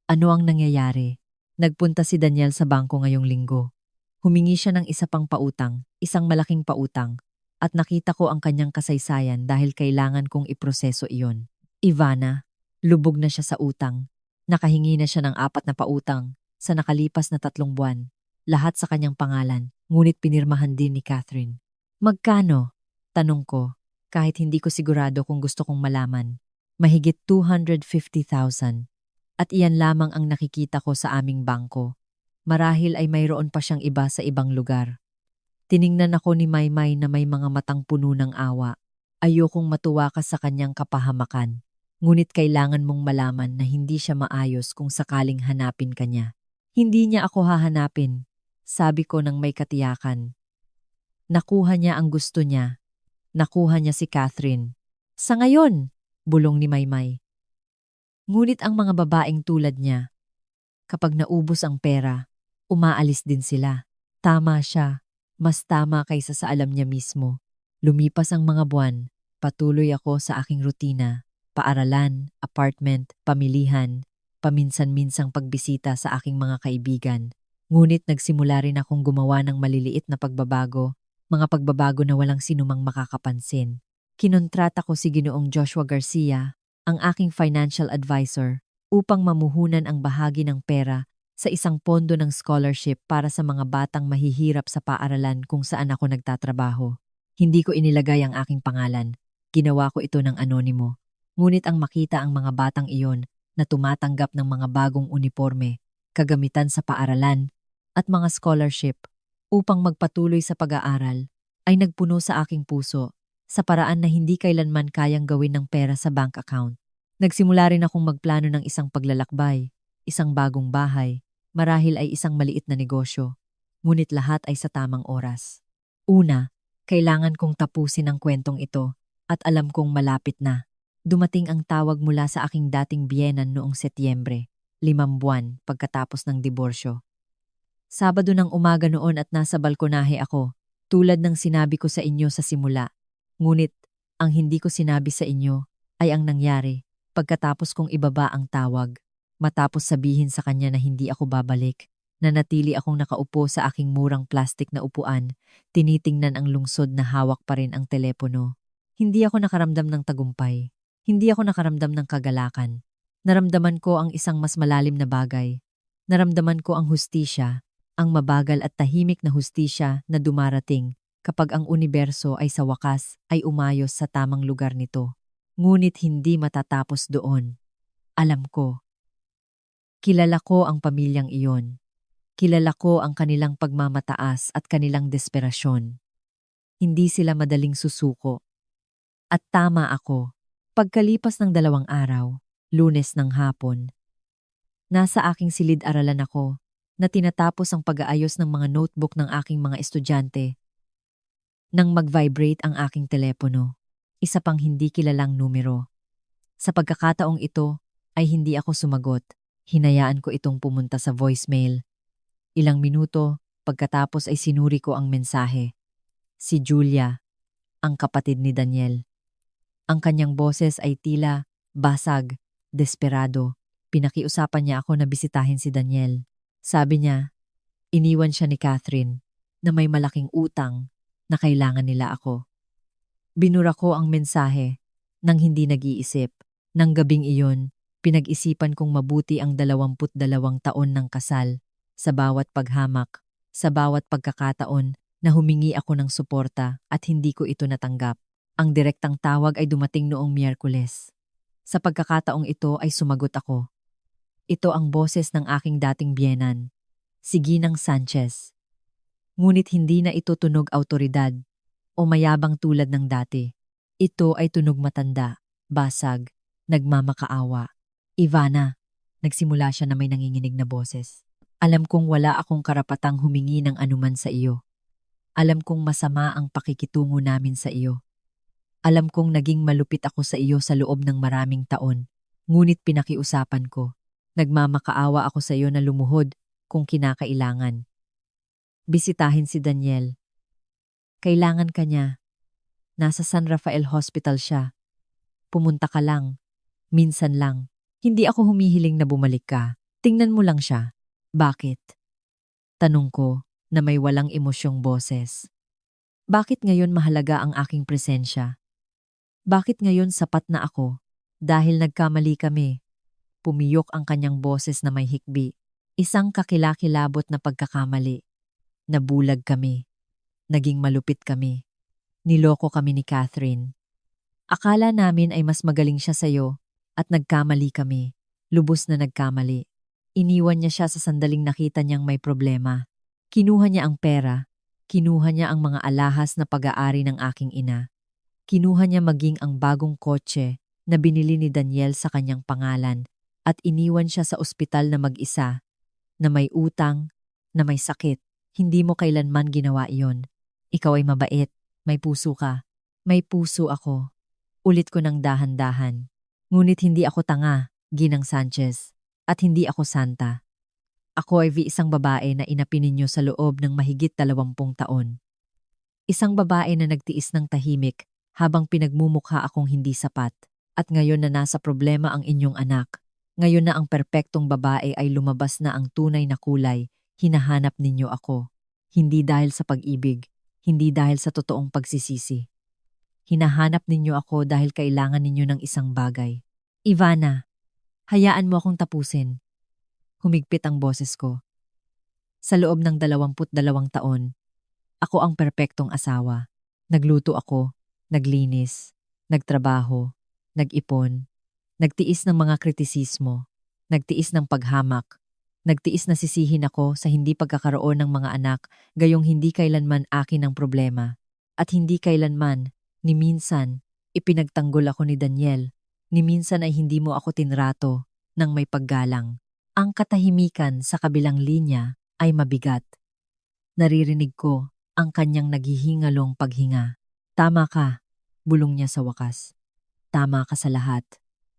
Speaker 1: Ano ang nangyayari? Nagpunta si Daniel sa bangko ngayong linggo. Humingi siya ng isa pang pautang, isang malaking pautang, at nakita ko ang kanyang kasaysayan dahil kailangan kong iproseso iyon. Ivana, lubog na siya sa utang. Nakahingi na siya ng 4 na pautang sa nakalipas na 3 buwan. Lahat sa kanyang pangalan, ngunit pinirmahan din ni Catherine. Magkano? Tanong ko, kahit hindi ko sigurado kung gusto kong malaman. Mahigit 250,000. At iyan lamang ang nakikita ko sa aming bangko. Marahil ay mayroon pa siyang iba sa ibang lugar. Tiningnan ako ni Maymay na may mga matang puno ng awa. Ayokong matuwa ka sa kanyang kapahamakan. Ngunit kailangan mong malaman na hindi siya maayos kung sakaling hanapin ka niya. Hindi niya ako hahanapin. Sabi ko nang may katiyakan. Nakuha niya ang gusto niya. Nakuha niya si Catherine. Sa ngayon, bulong ni Maymay. Ngunit ang mga babaeng tulad niya, kapag naubos ang pera, umaalis din sila. Tama siya. Mas tama kaysa sa alam niya mismo. Lumipas ang mga buwan, patuloy ako sa aking rutina. Paaralan, apartment, pamilihan, paminsan-minsang pagbisita sa aking mga kaibigan. Ngunit nagsimula rin akong gumawa ng maliliit na pagbabago, mga pagbabago na walang sinumang makakapansin. Kinontrata ko si Ginoong Joshua Garcia, ang aking financial advisor, upang mamuhunan ang bahagi ng pera sa isang pondo ng scholarship para sa mga batang mahihirap sa paaralan kung saan ako nagtatrabaho. Hindi ko inilagay ang aking pangalan. Ginawa ko ito ng anonimo. Ngunit ang makita ang mga batang iyon na tumatanggap ng mga bagong uniforme, kagamitan sa paaralan, at mga scholarship upang magpatuloy sa pag-aaral ay nagpuno sa aking puso sa paraan na hindi kailanman kayang gawin ng pera sa bank account. Nagsimula rin akong magplano ng isang paglalakbay, isang bagong bahay, marahil ay isang maliit na negosyo, ngunit lahat ay sa tamang oras. Una, kailangan kong tapusin ang kwentong ito at alam kong malapit na. Dumating ang tawag mula sa aking dating biyenan noong Setyembre, 5 buwan pagkatapos ng diborsyo. Sabado ng umaga noon at nasa balkonahe ako, tulad ng sinabi ko sa inyo sa simula. Ngunit, ang hindi ko sinabi sa inyo ay ang nangyari pagkatapos kong ibaba ang tawag. Matapos sabihin sa kanya na hindi ako babalik, nanatili akong nakaupo sa aking murang plastik na upuan, tinitingnan ang lungsod na hawak pa rin ang telepono. Hindi ako nakaramdam ng tagumpay. Hindi ako nakaramdam ng kagalakan. Naramdaman ko ang isang mas malalim na bagay. Naramdaman ko ang hustisya, ang mabagal at tahimik na hustisya na dumarating kapag ang universo ay sa wakas ay umayos sa tamang lugar nito. Ngunit hindi matatapos doon. Alam ko. Kilala ko ang pamilyang iyon. Kilala ko ang kanilang pagmamataas at kanilang desperasyon. Hindi sila madaling susuko. At tama ako. Pagkalipas ng 2 araw, Lunes ng hapon, nasa aking silid-aralan ako na tinatapos ang pag-aayos ng mga notebook ng aking mga estudyante. Nang mag-vibrate ang aking telepono, isa pang hindi kilalang numero. Sa pagkakataong ito ay hindi ako sumagot. Hinayaan ko itong pumunta sa voicemail. Ilang minuto pagkatapos ay sinuri ko ang mensahe. Si Julia, ang kapatid ni Daniel. Ang kanyang boses ay tila basag, desperado. Pinakiusapan niya ako na bisitahin si Daniel. Sabi niya, iniwan siya ni Catherine na may malaking utang na kailangan nila ako. Binura ko ang mensahe nang hindi nag-iisip. Nang gabing iyon, pinag-isipan kong mabuti ang 22 taon ng kasal. Sa bawat paghamak, sa bawat pagkakataon na humingi ako ng suporta at hindi ko ito natanggap. Ang direktang tawag ay dumating noong Miyerkules. Sa pagkakataong ito ay sumagot ako. Ito ang boses ng aking dating biyenan, si Ginang Sanchez. Ngunit hindi na ito tunog awtoridad o mayabang tulad ng dati. Ito ay tunog matanda, basag, nagmamakaawa. Ivana, nagsimula siya na may nanginginig na boses. Alam kong wala akong karapatang humingi ng anuman sa iyo. Alam kong masama ang pakikitungo namin sa iyo. Alam kong naging malupit ako sa iyo sa loob ng maraming taon. Ngunit pinakiusapan ko. Nagmamakaawa ako sa iyo na lumuhod kung kinakailangan. Bisitahin si Daniel. Kailangan ka niya. Nasa San Rafael Hospital siya. Pumunta ka lang. Minsan lang. Hindi ako humihiling na bumalik ka. Tingnan mo lang siya. Bakit? Tanong ko na may walang emosyong boses. Bakit ngayon mahalaga ang aking presensya? Bakit ngayon sapat na ako? Dahil nagkamali kami. Pumiyok ang kanyang boses na may hikbi. Isang kakilakilabot na pagkakamali. Nabulag kami. Naging malupit kami. Niloko kami ni Catherine. Akala namin ay mas magaling siya sa'yo at nagkamali kami. Lubos na nagkamali. Iniwan niya siya sa sandaling nakita niyang may problema. Kinuha niya ang pera. Kinuha niya ang mga alahas na pag-aari ng aking ina. Kinuha niya maging ang bagong kotse na binili ni Daniel sa kanyang pangalan at iniwan siya sa ospital na mag-isa, na may utang, na may sakit. Hindi mo kailanman ginawa iyon. Ikaw ay mabait, may puso ka. May puso ako. Ulit ko ng dahan-dahan. Ngunit hindi ako tanga, Ginang Sanchez, at hindi ako santa. Ako ay isang babae na inapi ninyo sa loob ng mahigit 20 taon. Isang babae na nagtiis ng tahimik habang pinagmumukha akong hindi sapat. At ngayon na nasa problema ang inyong anak, ngayon na ang perpektong babae ay lumabas na ang tunay na kulay, hinahanap ninyo ako. Hindi dahil sa pag-ibig, hindi dahil sa totoong pagsisisi. Hinahanap ninyo ako dahil kailangan ninyo ng isang bagay. Ivana, hayaan mo akong tapusin. Humigpit ang boses ko. Sa loob ng 22 taon, ako ang perpektong asawa. Nagluto ako, naglinis, nagtrabaho, nag-ipon, nagtiis ng mga kritisismo, nagtiis ng paghamak, nagtiis na sisihin ako sa hindi pagkakaroon ng mga anak gayong hindi kailanman akin ang problema. At hindi kailanman, ni minsan, ipinagtanggol ako ni Daniel, ni minsan ay hindi mo ako tinrato ng may paggalang. Ang katahimikan sa kabilang linya ay mabigat. Naririnig ko ang kanyang naghihingalong paghinga. Tama ka, bulong niya sa wakas. Tama ka sa lahat.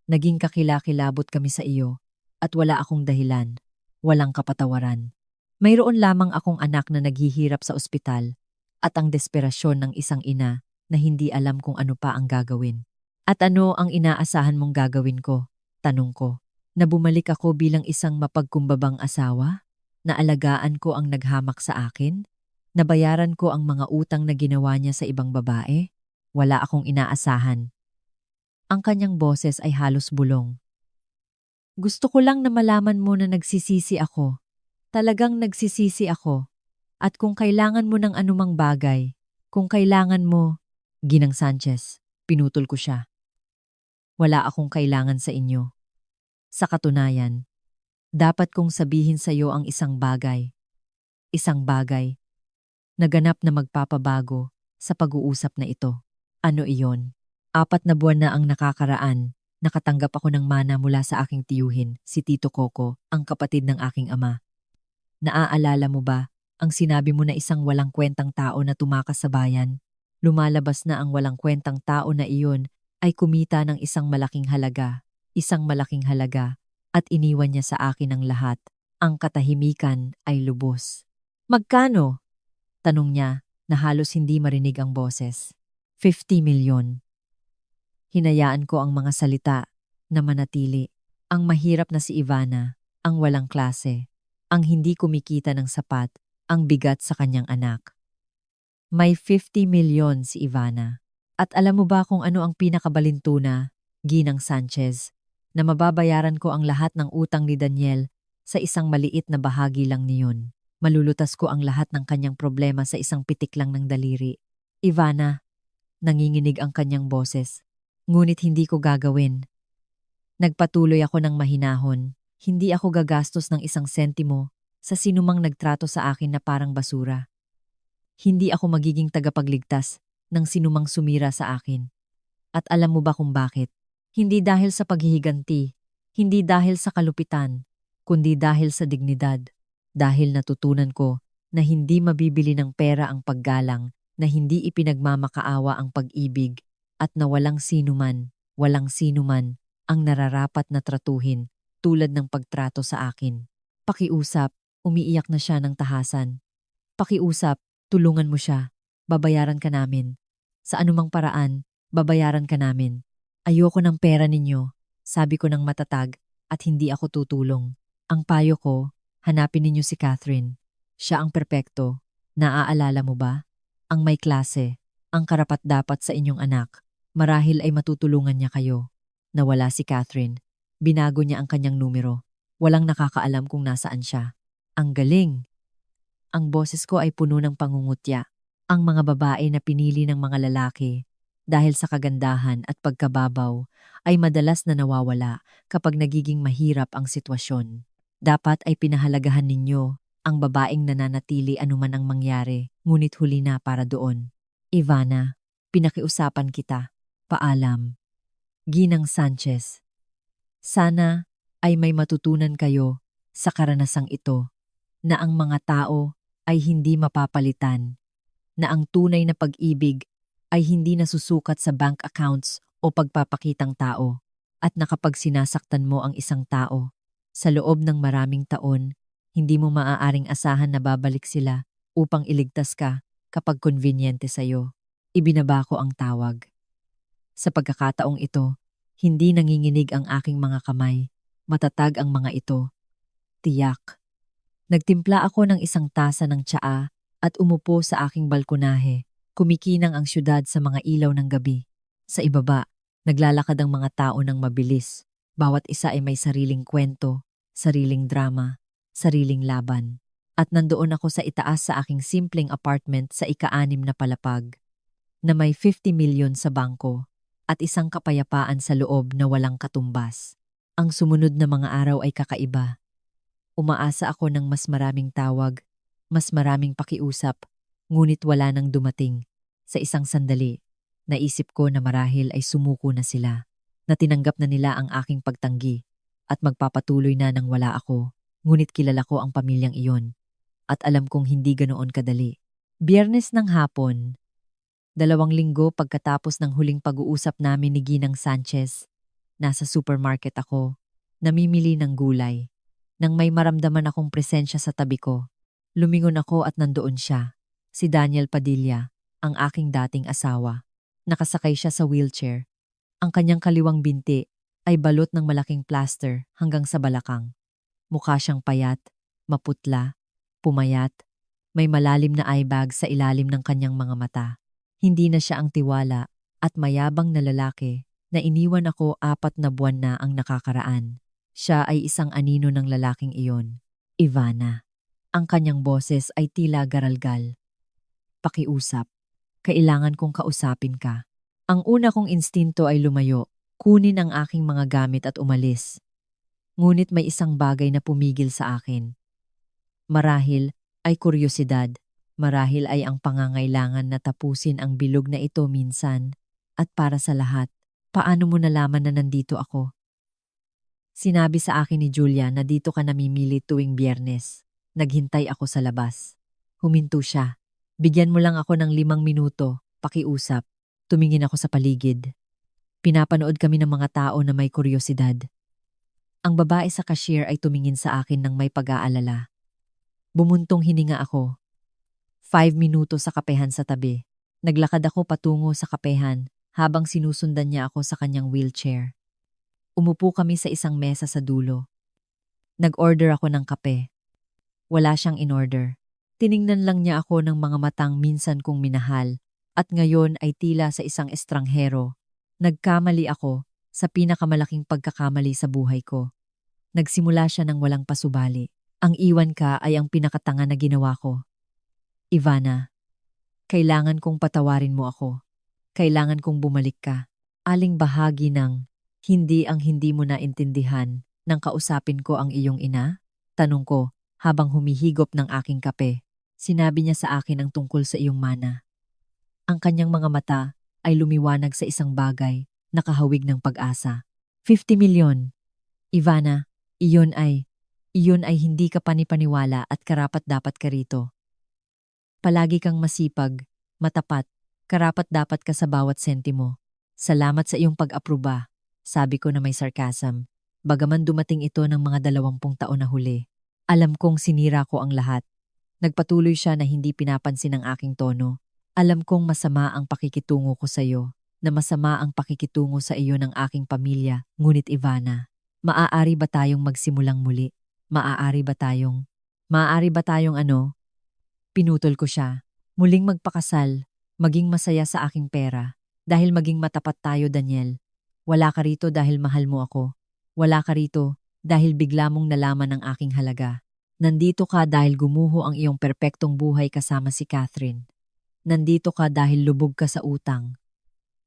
Speaker 1: Naging kakilakilabot kami sa iyo at wala akong dahilan, walang kapatawaran. Mayroon lamang akong anak na naghihirap sa ospital at ang desperasyon ng isang ina na hindi alam kung ano pa ang gagawin. At ano ang inaasahan mong gagawin ko? Tanong ko. Na bumalik ako bilang isang mapagkumbabang asawa? Na alagaan ko ang naghamak sa akin? Nabayaran ko ang mga utang na ginawa niya sa ibang babae? Wala akong inaasahan. Ang kanyang boses ay halos bulong. Gusto ko lang na malaman mo na nagsisisi ako. Talagang nagsisisi ako. At kung kailangan mo ng anumang bagay, kung kailangan mo, Ginang Sanchez, pinutol ko siya. Wala akong kailangan sa inyo. Sa katunayan, dapat kong sabihin sa iyo ang isang bagay. Isang bagay. Naganap na magpapabago sa pag-uusap na ito. Ano iyon? 4 na buwan na ang nakakaraan, nakatanggap ako ng mana mula sa aking tiyuhin, si Tito Coco, ang kapatid ng aking ama. Naaalala mo ba ang sinabi mo na isang walang kwentang tao na tumakas sa bayan? Lumalabas na ang walang kwentang tao na iyon ay kumita ng isang malaking halaga, at iniwan niya sa akin ang lahat. Ang katahimikan ay lubos. Magkano? Tanong niya na halos hindi marinig ang boses. 50 milyon. Hinayaan ko ang mga salita na manatili. Ang mahirap na si Ivana, ang walang klase, ang hindi kumikita ng sapat, ang bigat sa kanyang anak. May 50 milyon si Ivana. At alam mo ba kung ano ang pinakabalintuna, Ginang Sanchez, na mababayaran ko ang lahat ng utang ni Daniel sa isang maliit na bahagi lang niyon. Malulutas ko ang lahat ng kanyang problema sa isang pitik lang ng daliri. Ivana, nanginginig ang kanyang boses. Ngunit hindi ko gagawin. Nagpatuloy ako ng mahinahon. Hindi ako gagastos ng 1 sentimo sa sinumang nagtrato sa akin na parang basura. Hindi ako magiging tagapagligtas ng sinumang sumira sa akin. At alam mo ba kung bakit? Hindi dahil sa paghihiganti, hindi dahil sa kalupitan, kundi dahil sa dignidad. Dahil natutunan ko na hindi mabibili ng pera ang paggalang, na hindi ipinagmamakaawa ang pag-ibig, at na walang sinuman ang nararapat na tratuhin tulad ng pagtrato sa akin. Pakiusap, umiiyak na siya ng tahasan. Pakiusap, tulungan mo siya. Babayaran ka namin. Sa anumang paraan, babayaran ka namin. Ayoko ng pera ninyo, sabi ko ng matatag, at hindi ako tutulong. Ang payo ko, hanapin ninyo si Catherine. Siya ang perpekto. Naaalala mo ba? Ang may klase, ang karapat-dapat sa inyong anak. Marahil ay matutulungan niya kayo. Nawala si Catherine. Binago niya ang kanyang numero. Walang nakakaalam kung nasaan siya. Ang galing! Ang boses ko ay puno ng pangungutya. Ang mga babae na pinili ng mga lalaki dahil sa kagandahan at pagkababaw ay madalas na nawawala kapag nagiging mahirap ang sitwasyon. Dapat ay pinahalagahan ninyo ang babaeng nananatili anuman ang mangyari, ngunit huli na para doon. Ivana, pinakiusapan kita. Paalam. Ginang Sanchez. Sana ay may matutunan kayo sa karanasang ito, na ang mga tao ay hindi mapapalitan, na ang tunay na pag-ibig ay hindi nasusukat sa bank accounts o pagpapakitang tao, at na kapag sinasaktan mo ang isang tao, sa loob ng maraming taon, hindi mo maaaring asahan na babalik sila upang iligtas ka kapag konbinyente sa'yo. Ibinaba ko ang tawag. Sa pagkakataong ito, hindi nanginginig ang aking mga kamay. Matatag ang mga ito. Tiyak. Nagtimpla ako ng 1 tasa ng tsaa at umupo sa aking balkonahe. Kumikinang ang syudad sa mga ilaw ng gabi. Sa ibaba, naglalakad ang mga tao ng mabilis. Bawat isa ay may sariling kwento, sariling drama, sariling laban. At nandoon ako sa itaas sa aking simpleng apartment sa ika-6 na palapag, na may 50 milyon sa bangko at isang kapayapaan sa loob na walang katumbas. Ang sumunod na mga araw ay kakaiba. Umaasa ako ng mas maraming tawag, mas maraming pakiusap, ngunit wala nang dumating. Sa isang sandali, naisip ko na marahil ay sumuko na sila, na tinanggap na nila ang aking pagtanggi at magpapatuloy na nang wala ako. Ngunit kilala ko ang pamilyang iyon at alam kong hindi ganoon kadali. Biyernes ng hapon, 2 linggo pagkatapos ng huling pag-uusap namin ni Ginang Sanchez, nasa supermarket ako, namimili ng gulay. Nang may maramdaman akong presensya sa tabi ko, lumingon ako at nandoon siya, si Daniel Padilla, ang aking dating asawa. Nakasakay siya sa wheelchair. Ang kanyang kaliwang binti ay balot ng malaking plaster hanggang sa balakang. Mukha siyang payat, maputla, pumayat, may malalim na eye bag sa ilalim ng kanyang mga mata. Hindi na siya ang tiwala at mayabang na lalaki na iniwan ako 4 na buwan na ang nakakaraan. Siya ay isang anino ng lalaking iyon, Ivana. Ang kanyang boses ay tila garalgal. Pakiusap. Kailangan kong kausapin ka. Ang una kong instinto ay lumayo, kunin ang aking mga gamit at umalis. Ngunit may isang bagay na pumigil sa akin. Marahil ay kuryosidad, marahil ay ang pangangailangan na tapusin ang bilog na ito minsan, at para sa lahat, paano mo nalaman na nandito ako? Sinabi sa akin ni Julia na dito ka namimili tuwing Biyernes. Naghintay ako sa labas. Huminto siya. Bigyan mo lang ako ng 5 minuto, pakiusap. Tumingin ako sa paligid. Pinapanood kami ng mga tao na may kuryosidad. Ang babae sa cashier ay tumingin sa akin ng may pag-aalala. Bumuntong hininga ako. 5 minuto sa kapehan sa tabi. Naglakad ako patungo sa kapehan habang sinusundan niya ako sa kanyang wheelchair. Umupo kami sa isang mesa sa dulo. Nag-order ako ng kape. Wala siyang in-order. Tiningnan lang niya ako ng mga matang minsan kong minahal at ngayon ay tila sa isang estranghero. Nagkamali ako sa pinakamalaking pagkakamali sa buhay ko. Nagsimula siya ng walang pasubali. Ang iwan ka ay ang pinakatanga na ginawa ko. Ivana, kailangan kong patawarin mo ako. Kailangan kong bumalik ka. Aling bahagi ng hindi ang hindi mo naintindihan nang kausapin ko ang iyong ina? Tanong ko habang humihigop ng aking kape. Sinabi niya sa akin ang tungkol sa iyong mana. Ang kanyang mga mata ay lumiwanag sa isang bagay, nakahawig ng pag-asa. 50 milyon. Ivana, iyon ay hindi ka panipaniwala at karapat-dapat ka rito. Palagi kang masipag, matapat, karapat-dapat ka sa bawat sentimo. Salamat sa iyong pag-aproba, sabi ko na may sarcasm. Bagaman dumating ito ng mga 20 taon na huli. Alam kong sinira ko ang lahat. Nagpatuloy siya na hindi pinapansin ang aking tono. Alam kong masama ang pakikitungo ko sa iyo, na masama ang pakikitungo sa iyo ng aking pamilya, ngunit Ivana, maaari ba tayong magsimulang muli? Maaari ba tayong ano? Pinutol ko siya. Muling magpakasal, maging masaya sa aking pera. Dahil maging matapat tayo, Daniel. Wala ka rito dahil mahal mo ako. Wala ka rito dahil bigla mong nalaman ang aking halaga. Nandito ka dahil gumuho ang iyong perpektong buhay kasama si Catherine. Nandito ka dahil lubog ka sa utang.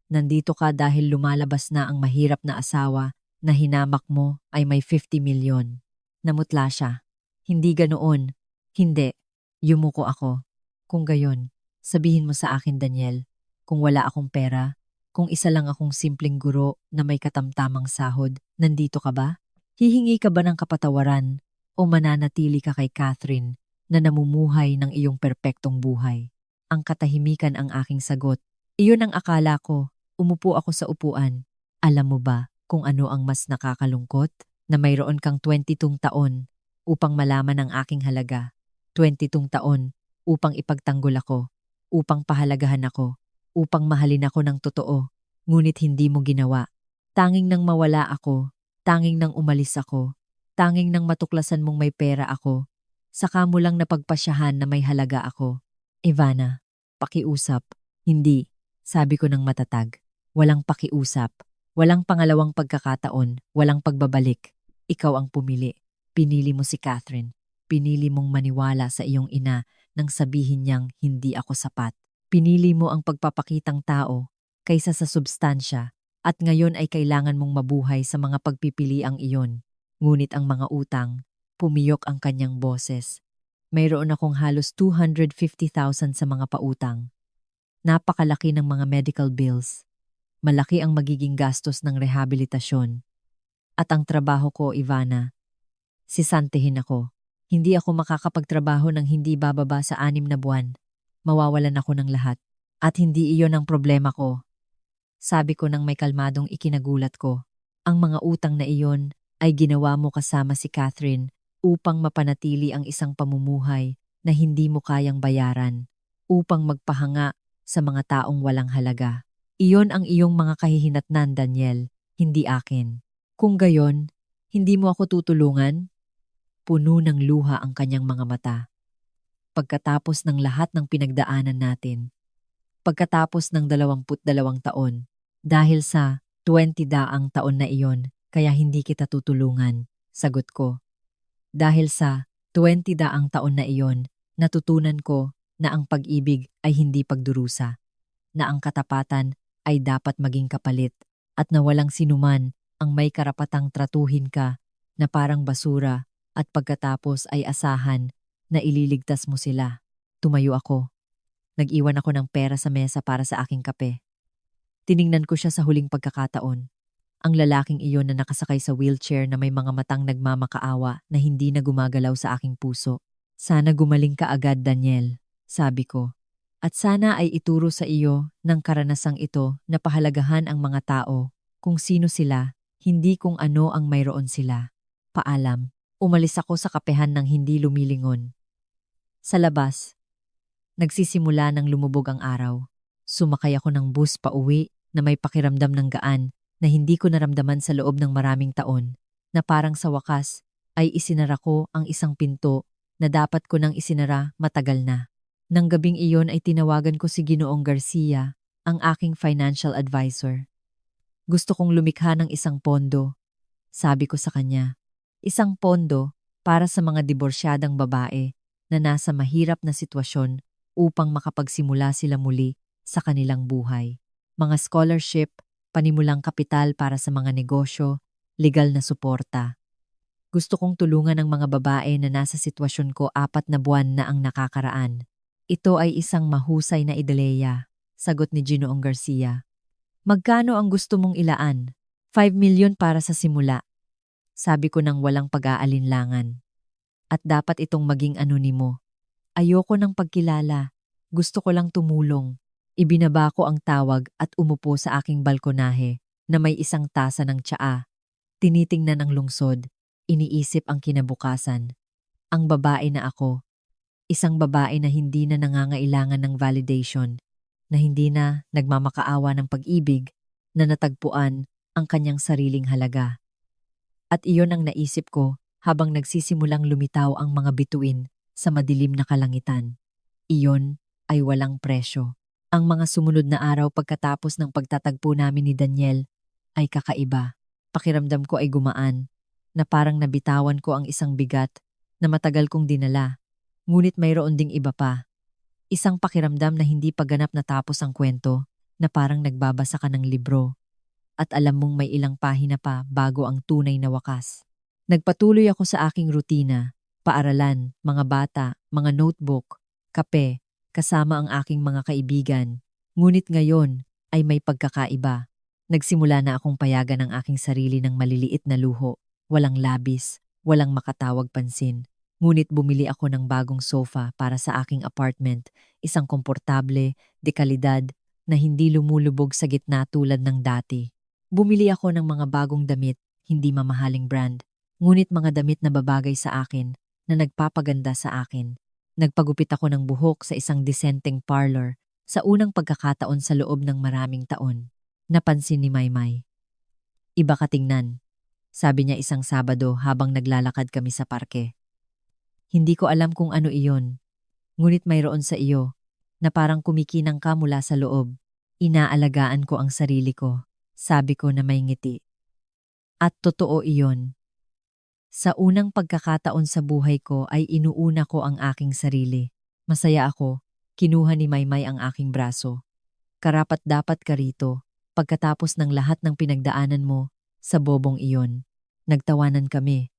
Speaker 1: Nandito ka dahil lumalabas na ang mahirap na asawa na hinamak mo ay may 50 milyon. Namutla siya. Hindi ganoon. Hindi. Yumuko ako. Kung gayon, sabihin mo sa akin, Daniel, kung wala akong pera, kung isa lang akong simpleng guro na may katamtamang sahod, nandito ka ba? Hihingi ka ba ng kapatawaran o mananatili ka kay Catherine na namumuhay ng iyong perpektong buhay? Ang katahimikan ang aking sagot. Iyon ang akala ko. Umupo ako sa upuan. Alam mo ba kung ano ang mas nakakalungkot? Na mayroon kang 22 taon upang malaman ang aking halaga. 22 taon upang ipagtanggol ako, upang pahalagahan ako, upang mahalin ako ng totoo, ngunit hindi mo ginawa. Tanging nang mawala ako, tanging nang umalis ako, tanging nang matuklasan mong may pera ako, saka mo lang napagpasyahan na may halaga ako. Ivana, pakiusap. Hindi, sabi ko ng matatag. Walang pakiusap, walang pangalawang pagkakataon, walang pagbabalik. Ikaw ang pumili. Pinili mo si Catherine. Pinili mong maniwala sa iyong ina nang sabihin niyang hindi ako sapat. Pinili mo ang pagpapakitang tao kaysa sa substansya at ngayon ay kailangan mong mabuhay sa mga pagpipiliang iyon. Ngunit ang mga utang, pumiyok ang kanyang boses. Mayroon akong halos 250,000 sa mga pautang. Napakalaki ng mga medical bills. Malaki ang magiging gastos ng rehabilitasyon. At ang trabaho ko, Ivana, sisantihin ako. Hindi ako makakapagtrabaho ng hindi bababa sa 6 na buwan. Mawawalan ako ng lahat. At hindi iyon ang problema ko. Sabi ko nang may kalmadong ikinagulat ko. Ang mga utang na iyon ay ginawa mo kasama si Catherine upang mapanatili ang isang pamumuhay na hindi mo kayang bayaran, upang magpahanga sa mga taong walang halaga. Iyon ang iyong mga kahihinatnan, Daniel, hindi akin. Kung gayon, hindi mo ako tutulungan? Puno ng luha ang kanyang mga mata. Pagkatapos ng lahat ng pinagdaanan natin, pagkatapos ng 22 taon, dahil sa 20 daang taon na iyon, kaya hindi kita tutulungan, sagot ko. Dahil sa 20 daang taon na iyon, natutunan ko na ang pag-ibig ay hindi pagdurusa, na ang katapatan ay dapat maging kapalit, at na walang sinuman ang may karapatang tratuhin ka na parang basura at pagkatapos ay asahan na ililigtas mo sila. Tumayo ako. Nag-iwan ako ng pera sa mesa para sa aking kape. Tiningnan ko siya sa huling pagkakataon. Ang lalaking iyon na nakasakay sa wheelchair na may mga matang nagmamakaawa na hindi na gumagalaw sa aking puso. Sana gumaling ka agad, Daniel, sabi ko. At sana ay ituro sa iyo ng karanasang ito na pahalagahan ang mga tao, kung sino sila, hindi kung ano ang mayroon sila. Paalam, umalis ako sa kapehan ng hindi lumilingon. Sa labas, nagsisimula ng lumubog ang araw. Sumakay ako ng bus pauwi na may pakiramdam ng gaan na hindi ko naramdaman sa loob ng maraming taon, na parang sa wakas ay isinara ko ang isang pinto na dapat ko nang isinara matagal na. Nang gabing iyon ay tinawagan ko si Ginoong Garcia, ang aking financial advisor. Gusto kong lumikha ng isang pondo, sabi ko sa kanya. Isang pondo para sa mga diborsyadang babae na nasa mahirap na sitwasyon upang makapagsimula sila muli sa kanilang buhay. Mga scholarship, panimulang kapital para sa mga negosyo, legal na suporta. Gusto kong tulungan ang mga babae na nasa sitwasyon ko 4 na buwan na ang nakakaraan. Ito ay isang mahusay na ideya, sagot ni Ginoong Garcia. Magkano ang gusto mong ilaan? 5 milyon para sa simula. Sabi ko nang walang pag-aalinlangan. At dapat itong maging anonimo. Ayoko ng pagkilala. Gusto ko lang tumulong. Ibinaba ko ang tawag at umupo sa aking balkonahe na may isang tasa ng tsaa. Tinitingnan ang lungsod. Iniisip ang kinabukasan. Ang babae na ako. Isang babae na hindi na nangangailangan ng validation, na hindi na nagmamakaawa ng pag-ibig, na natagpuan ang kanyang sariling halaga. At iyon ang naisip ko habang nagsisimulang lumitaw ang mga bituin sa madilim na kalangitan. Iyon ay walang presyo. Ang mga sumunod na araw pagkatapos ng pagtatagpo namin ni Daniel ay kakaiba. Pakiramdam ko ay gumaan, na parang nabitawan ko ang isang bigat na matagal kong dinala. Ngunit mayroon ding iba pa. Isang pakiramdam na hindi pa ganap natapos ang kwento, na parang nagbabasa ka ng libro. At alam mong may ilang pahina pa bago ang tunay na wakas. Nagpatuloy ako sa aking rutina, paaralan, mga bata, mga notebook, kape, kasama ang aking mga kaibigan. Ngunit ngayon ay may pagkakaiba. Nagsimula na akong payagan ang aking sarili ng maliliit na luho. Walang labis, walang makatawag pansin. Ngunit bumili ako ng bagong sofa para sa aking apartment, isang komportable, de kalidad, na hindi lumulubog sa gitna tulad ng dati. Bumili ako ng mga bagong damit, hindi mamahaling brand, ngunit mga damit na babagay sa akin, na nagpapaganda sa akin. Nagpagupit ako ng buhok sa isang disenteng parlor sa unang pagkakataon sa loob ng maraming taon. Napansin ni Maymay. Iba ka tingnan, sabi niya isang Sabado habang naglalakad kami sa parke. Hindi ko alam kung ano iyon, ngunit mayroon sa iyo, na parang kumikinang ka mula sa loob. Inaalagaan ko ang sarili ko, sabi ko na may ngiti. At totoo iyon. Sa unang pagkakataon sa buhay ko ay inuuna ko ang aking sarili. Masaya ako, kinuha ni Maymay ang aking braso. Karapat-dapat ka rito, pagkatapos ng lahat ng pinagdaanan mo, sa bobong iyon. Nagtawanan kami.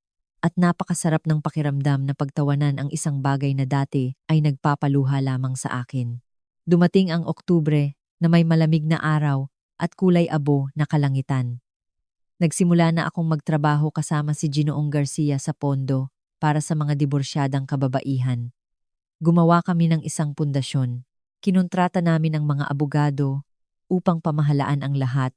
Speaker 1: At napakasarap ng pakiramdam na pagtawanan ang isang bagay na dati ay nagpapaluha lamang sa akin. Dumating ang Oktubre na may malamig na araw at kulay abo na kalangitan. Nagsimula na akong magtrabaho kasama si Ginoong Garcia sa pondo para sa mga diborsyadang kababaihan. Gumawa kami ng isang pundasyon. Kinontrata namin ang mga abogado upang pamahalaan ang lahat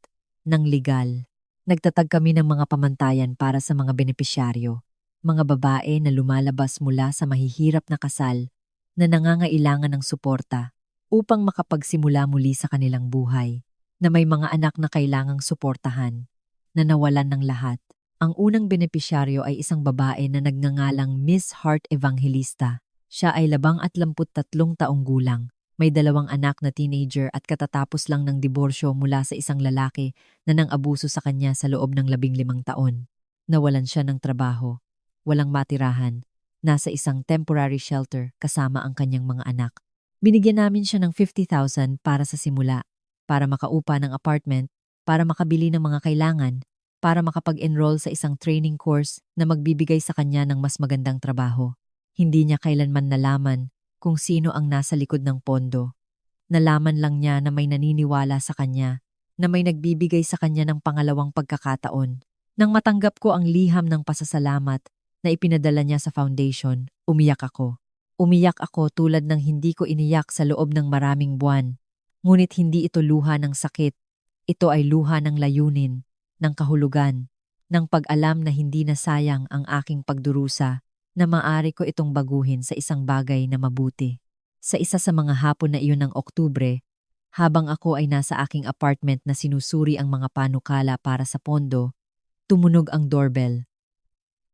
Speaker 1: ng legal. Nagtatag kami ng mga pamantayan para sa mga benepisyaryo. Mga babae na lumalabas mula sa mahihirap na kasal na nangangailangan ng suporta upang makapagsimula muli sa kanilang buhay, na may mga anak na kailangang suportahan, na nawalan ng lahat. Ang unang benepisyaryo ay isang babae na nagngangalang Miss Heart Evangelista. Siya ay 23 taong gulang, may 2 anak na teenager at katatapos lang ng diborsyo mula sa isang lalaki na nang-abuso sa kanya sa loob ng 15 taon. Nawalan siya ng trabaho. Walang matirahan, nasa isang temporary shelter kasama ang kanyang mga anak. Binigyan namin siya ng 50,000 para sa simula, para makaupa ng apartment, para makabili ng mga kailangan, para makapag-enroll sa isang training course na magbibigay sa kanya ng mas magandang trabaho. Hindi niya kailanman nalaman kung sino ang nasa likod ng pondo. Nalaman lang niya na may naniniwala sa kanya, na may nagbibigay sa kanya ng pangalawang pagkakataon. Nang matanggap ko ang liham ng pasasalamat na ipinadala niya sa foundation, umiyak ako. Umiyak ako tulad ng hindi ko iniyak sa loob ng maraming buwan. Ngunit hindi ito luha ng sakit. Ito ay luha ng layunin, ng kahulugan, ng pag-alam na hindi na sayang ang aking pagdurusa, na maaari ko itong baguhin sa isang bagay na mabuti. Sa isa sa mga hapon na iyon ng Oktubre, habang ako ay nasa aking apartment na sinusuri ang mga panukala para sa pondo, tumunog ang doorbell.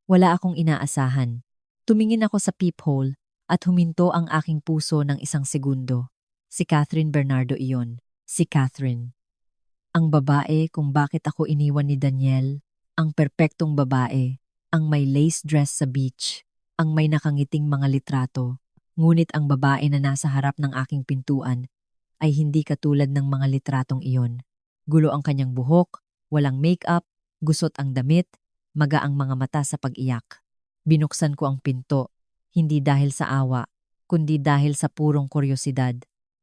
Speaker 1: Wala akong inaasahan. Tumingin ako sa peephole at huminto ang aking puso ng isang segundo. Si Catherine Bernardo iyon. Si Catherine. Ang babae kung bakit ako iniwan ni Daniel. Ang perpektong babae. Ang may lace dress sa beach. Ang may nakangiting mga litrato. Ngunit ang babae na nasa harap ng aking pintuan ay hindi katulad ng mga litratong iyon. Gulo ang kanyang buhok, walang makeup, gusot ang damit, magaang mga mata sa pag-iyak. Binuksan ko ang pinto, hindi dahil sa awa, kundi dahil sa purong kuryosidad.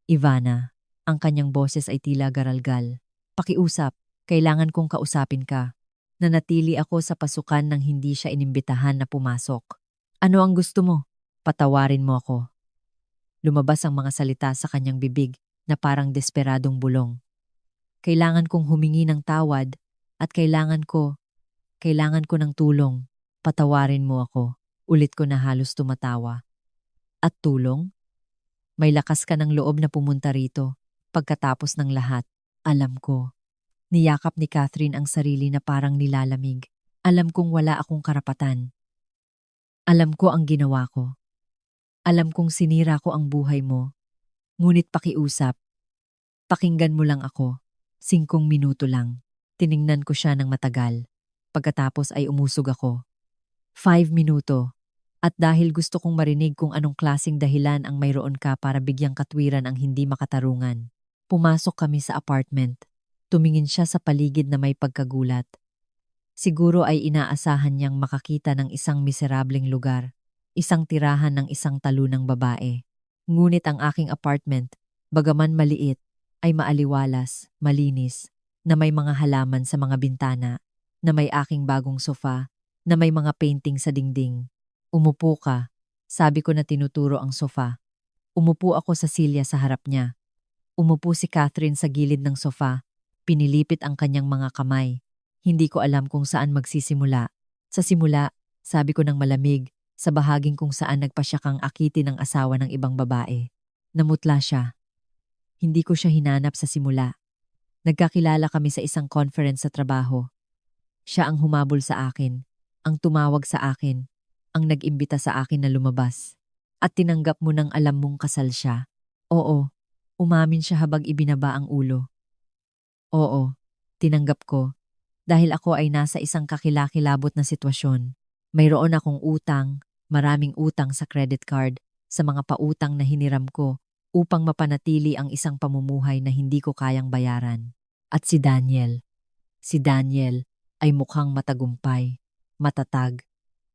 Speaker 1: Ivana, ang kanyang boses ay tila garalgal. Pakiusap, kailangan kong kausapin ka. Nanatili ako sa pasukan nang hindi siya inimbitahan na pumasok. Ano ang gusto mo? Patawarin mo ako. Lumabas ang mga salita sa kanyang bibig na parang desperadong bulong. Kailangan kong humingi ng tawad at kailangan ko ng tulong. Patawarin mo ako. Ulit ko na halos tumatawa. At tulong? May lakas ka ng loob na pumunta rito. Pagkatapos ng lahat, alam ko. Niyakap ni Catherine ang sarili na parang nilalamig. Alam kong wala akong karapatan. Alam ko ang ginawa ko. Alam kong sinira ko ang buhay mo. Ngunit pakiusap. Pakinggan mo lang ako. 5 minuto lang. Tiningnan ko siya ng matagal. Pagkatapos ay umusog ako. 5 minuto. At dahil gusto kong marinig kung anong klaseng dahilan ang mayroon ka para bigyang katwiran ang hindi makatarungan. Pumasok kami sa apartment. Tumingin siya sa paligid na may pagkagulat. Siguro ay inaasahan niyang makakita ng isang miserableng lugar, isang tirahan ng isang talunang babae. Ngunit ang aking apartment, bagaman maliit, ay maaliwalas, malinis, na may mga halaman sa mga bintana, na may aking bagong sofa, na may mga painting sa dingding. Umupo ka, sabi ko na tinuturo ang sofa. Umupo ako sa silya sa harap niya. Umupo si Catherine sa gilid ng sofa. Pinilipit ang kanyang mga kamay. Hindi ko alam kung saan magsisimula. Sa simula, sabi ko ng malamig, sa bahaging kung saan nagpasya kang akitin ng asawa ng ibang babae. Namutla siya. Hindi ko siya hinanap sa simula. Nagkakilala kami sa isang conference sa trabaho. Siya ang humabol sa akin, ang tumawag sa akin, ang nag-imbita sa akin na lumabas. At tinanggap mo nang alam mong kasal siya. Oo, umamin siya habang ibinaba ang ulo. Oo, tinanggap ko. Dahil ako ay nasa isang kakilakilabot na sitwasyon. Mayroon akong utang, maraming utang sa credit card, sa mga pautang na hiniram ko upang mapanatili ang isang pamumuhay na hindi ko kayang bayaran. At si Daniel ay mukhang matagumpay, matatag,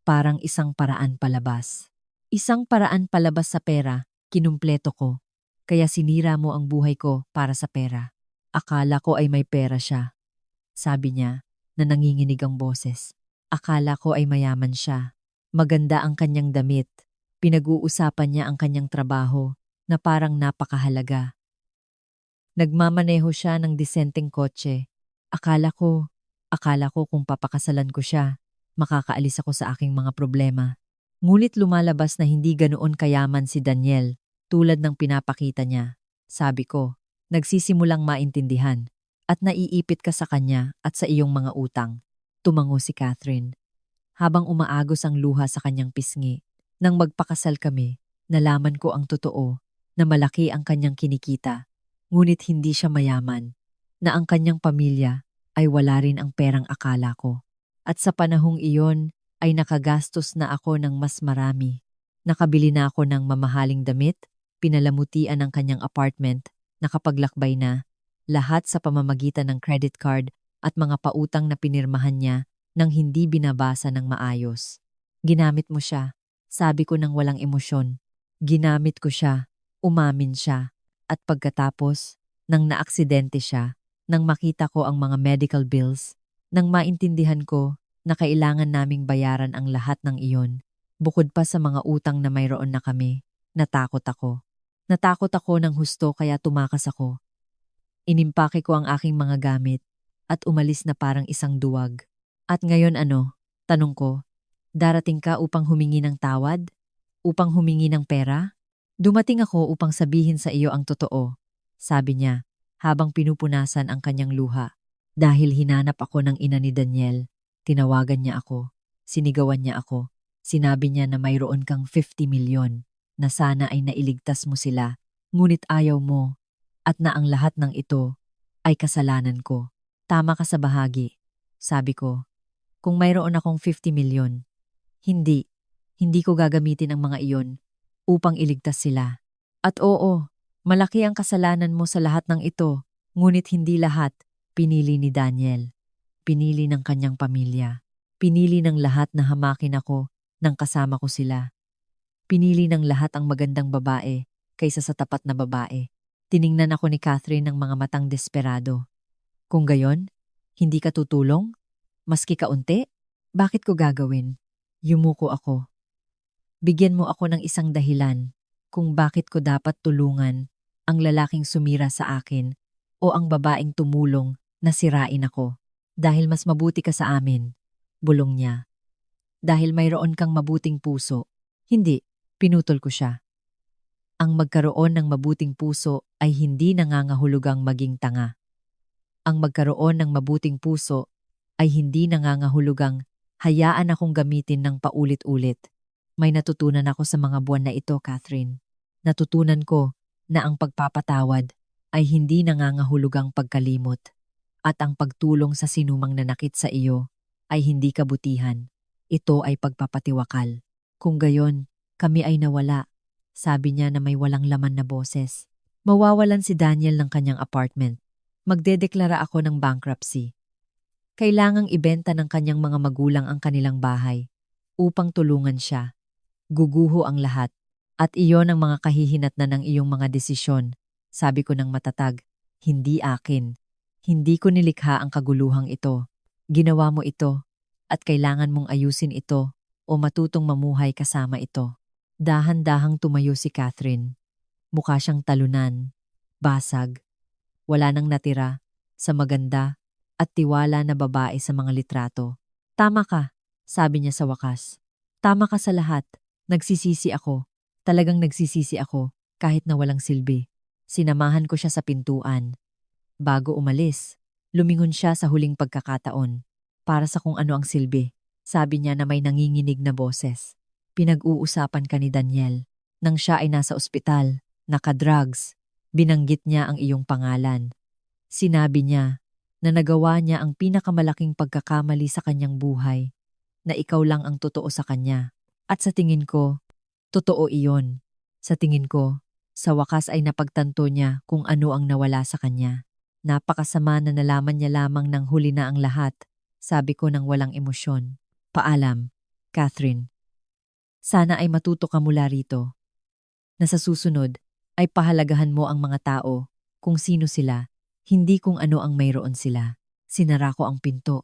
Speaker 1: parang isang paraan palabas. Isang paraan palabas sa pera, kinumpleto ko. Kaya sinira mo ang buhay ko para sa pera. Akala ko ay may pera siya. Sabi niya na nanginginig ang boses. Akala ko ay mayaman siya. Maganda ang kanyang damit. Pinag-uusapan niya ang kanyang trabaho na parang napakahalaga. Nagmamaneho siya ng disenteng kotse. Akala ko kung papakasalan ko siya, makakaalis ako sa aking mga problema. Ngunit lumalabas na hindi ganoon kayaman si Daniel tulad ng pinapakita niya. Sabi ko, nagsisimulang maintindihan at naiipit ka sa kanya at sa iyong mga utang. Tumango si Catherine. Habang umaagos ang luha sa kanyang pisngi, nang magpakasal kami, nalaman ko ang totoo na malaki ang kanyang kinikita. Ngunit hindi siya mayaman, na ang kanyang pamilya ay wala rin ang perang akala ko. At sa panahong iyon ay nakagastos na ako ng mas marami. Nakabili na ako ng mamahaling damit, pinalamutian ang kanyang apartment, nakapaglakbay na, lahat sa pamamagitan ng credit card at mga pautang na pinirmahan niya nang hindi binabasa ng maayos. Ginamit mo siya, sabi ko nang walang emosyon. Ginamit ko siya, umamin siya, at pagkatapos, nang naaksidente siya, nang makita ko ang mga medical bills, nang maintindihan ko na kailangan naming bayaran ang lahat ng iyon, bukod pa sa mga utang na mayroon na kami, natakot ako. Natakot ako ng husto kaya tumakas ako. Inimpake ko ang aking mga gamit at umalis na parang isang duwag. At ngayon ano? Tanong ko, darating ka upang humingi ng tawad? Upang humingi ng pera? Dumating ako upang sabihin sa iyo ang totoo, sabi niya habang pinupunasan ang kanyang luha. Dahil hinanap ako ng ina ni Daniel, tinawagan niya ako, sinigawan niya ako, sinabi niya na mayroon kang 50 milyon na sana ay nailigtas mo sila, ngunit ayaw mo at na ang lahat ng ito ay kasalanan ko. Tama ka sa bahagi, sabi ko. Kung mayroon akong 50 milyon, hindi ko gagamitin ang mga iyon upang iligtas sila. At oo, malaki ang kasalanan mo sa lahat ng ito, ngunit hindi lahat pinili ni Daniel. Pinili ng kanyang pamilya. Pinili ng lahat na hamakin ako nang kasama ko sila. Pinili ng lahat ang magandang babae kaysa sa tapat na babae. Tiningnan ako ni Catherine ng mga matang desperado. Kung gayon, hindi ka tutulong? Maski kaunti? Bakit ko gagawin? Yumuko ako. Bigyan mo ako ng isang dahilan kung bakit ko dapat tulungan ang lalaking sumira sa akin o ang babaeng tumulong na sirain ako. Dahil mas mabuti ka sa amin, bulong niya. Dahil mayroon kang mabuting puso. Hindi, pinutol ko siya. Ang magkaroon ng mabuting puso ay hindi nangangahulugang maging tanga. Ang magkaroon ng mabuting puso ay hindi nangangahulugang hayaan akong gamitin ng paulit-ulit. May natutunan ako sa mga buwan na ito, Catherine. Natutunan ko na ang pagpapatawad ay hindi nangangahulugang pagkalimot at ang pagtulong sa sinumang nanakit sa iyo ay hindi kabutihan. Ito ay pagpapatiwakal. Kung gayon, kami ay nawala. Sabi niya na may walang laman na boses. Mawawalan si Daniel ng kanyang apartment. Magdedeklara ako ng bankruptcy. Kailangang ibenta ng kanyang mga magulang ang kanilang bahay upang tulungan siya. Guguho ang lahat at iyon ang mga kahihinatnan ng iyong mga desisyon. Sabi ko ng matatag, hindi akin. Hindi ko nilikha ang kaguluhang ito. Ginawa mo ito at kailangan mong ayusin ito o matutong mamuhay kasama ito. Dahan-dahang tumayo si Catherine. Mukha siyang talunan, basag, wala nang natira sa maganda at tiwala na babae sa mga litrato. Tama ka, sabi niya sa wakas. Tama ka sa lahat. Nagsisisi ako. Talagang nagsisisi ako kahit na walang silbi. Sinamahan ko siya sa pintuan. Bago umalis, lumingon siya sa huling pagkakataon para sa kung ano ang silbi. Sabi niya na may nanginginig na boses. Pinag-uusapan ka ni Daniel. Nang siya ay nasa ospital, naka-drugs, binanggit niya ang iyong pangalan. Sinabi niya na nagawa niya ang pinakamalaking pagkakamali sa kanyang buhay, na ikaw lang ang totoo sa kanya. At sa tingin ko, totoo iyon. Sa tingin ko, sa wakas ay napagtanto niya kung ano ang nawala sa kanya. Napakasama na nalaman niya lamang ng huli na ang lahat, sabi ko ng walang emosyon. Paalam, Catherine. Sana ay matuto ka mula rito. Na sa susunod ay pahalagahan mo ang mga tao kung sino sila, hindi kung ano ang mayroon sila. Sinara ko ang pinto.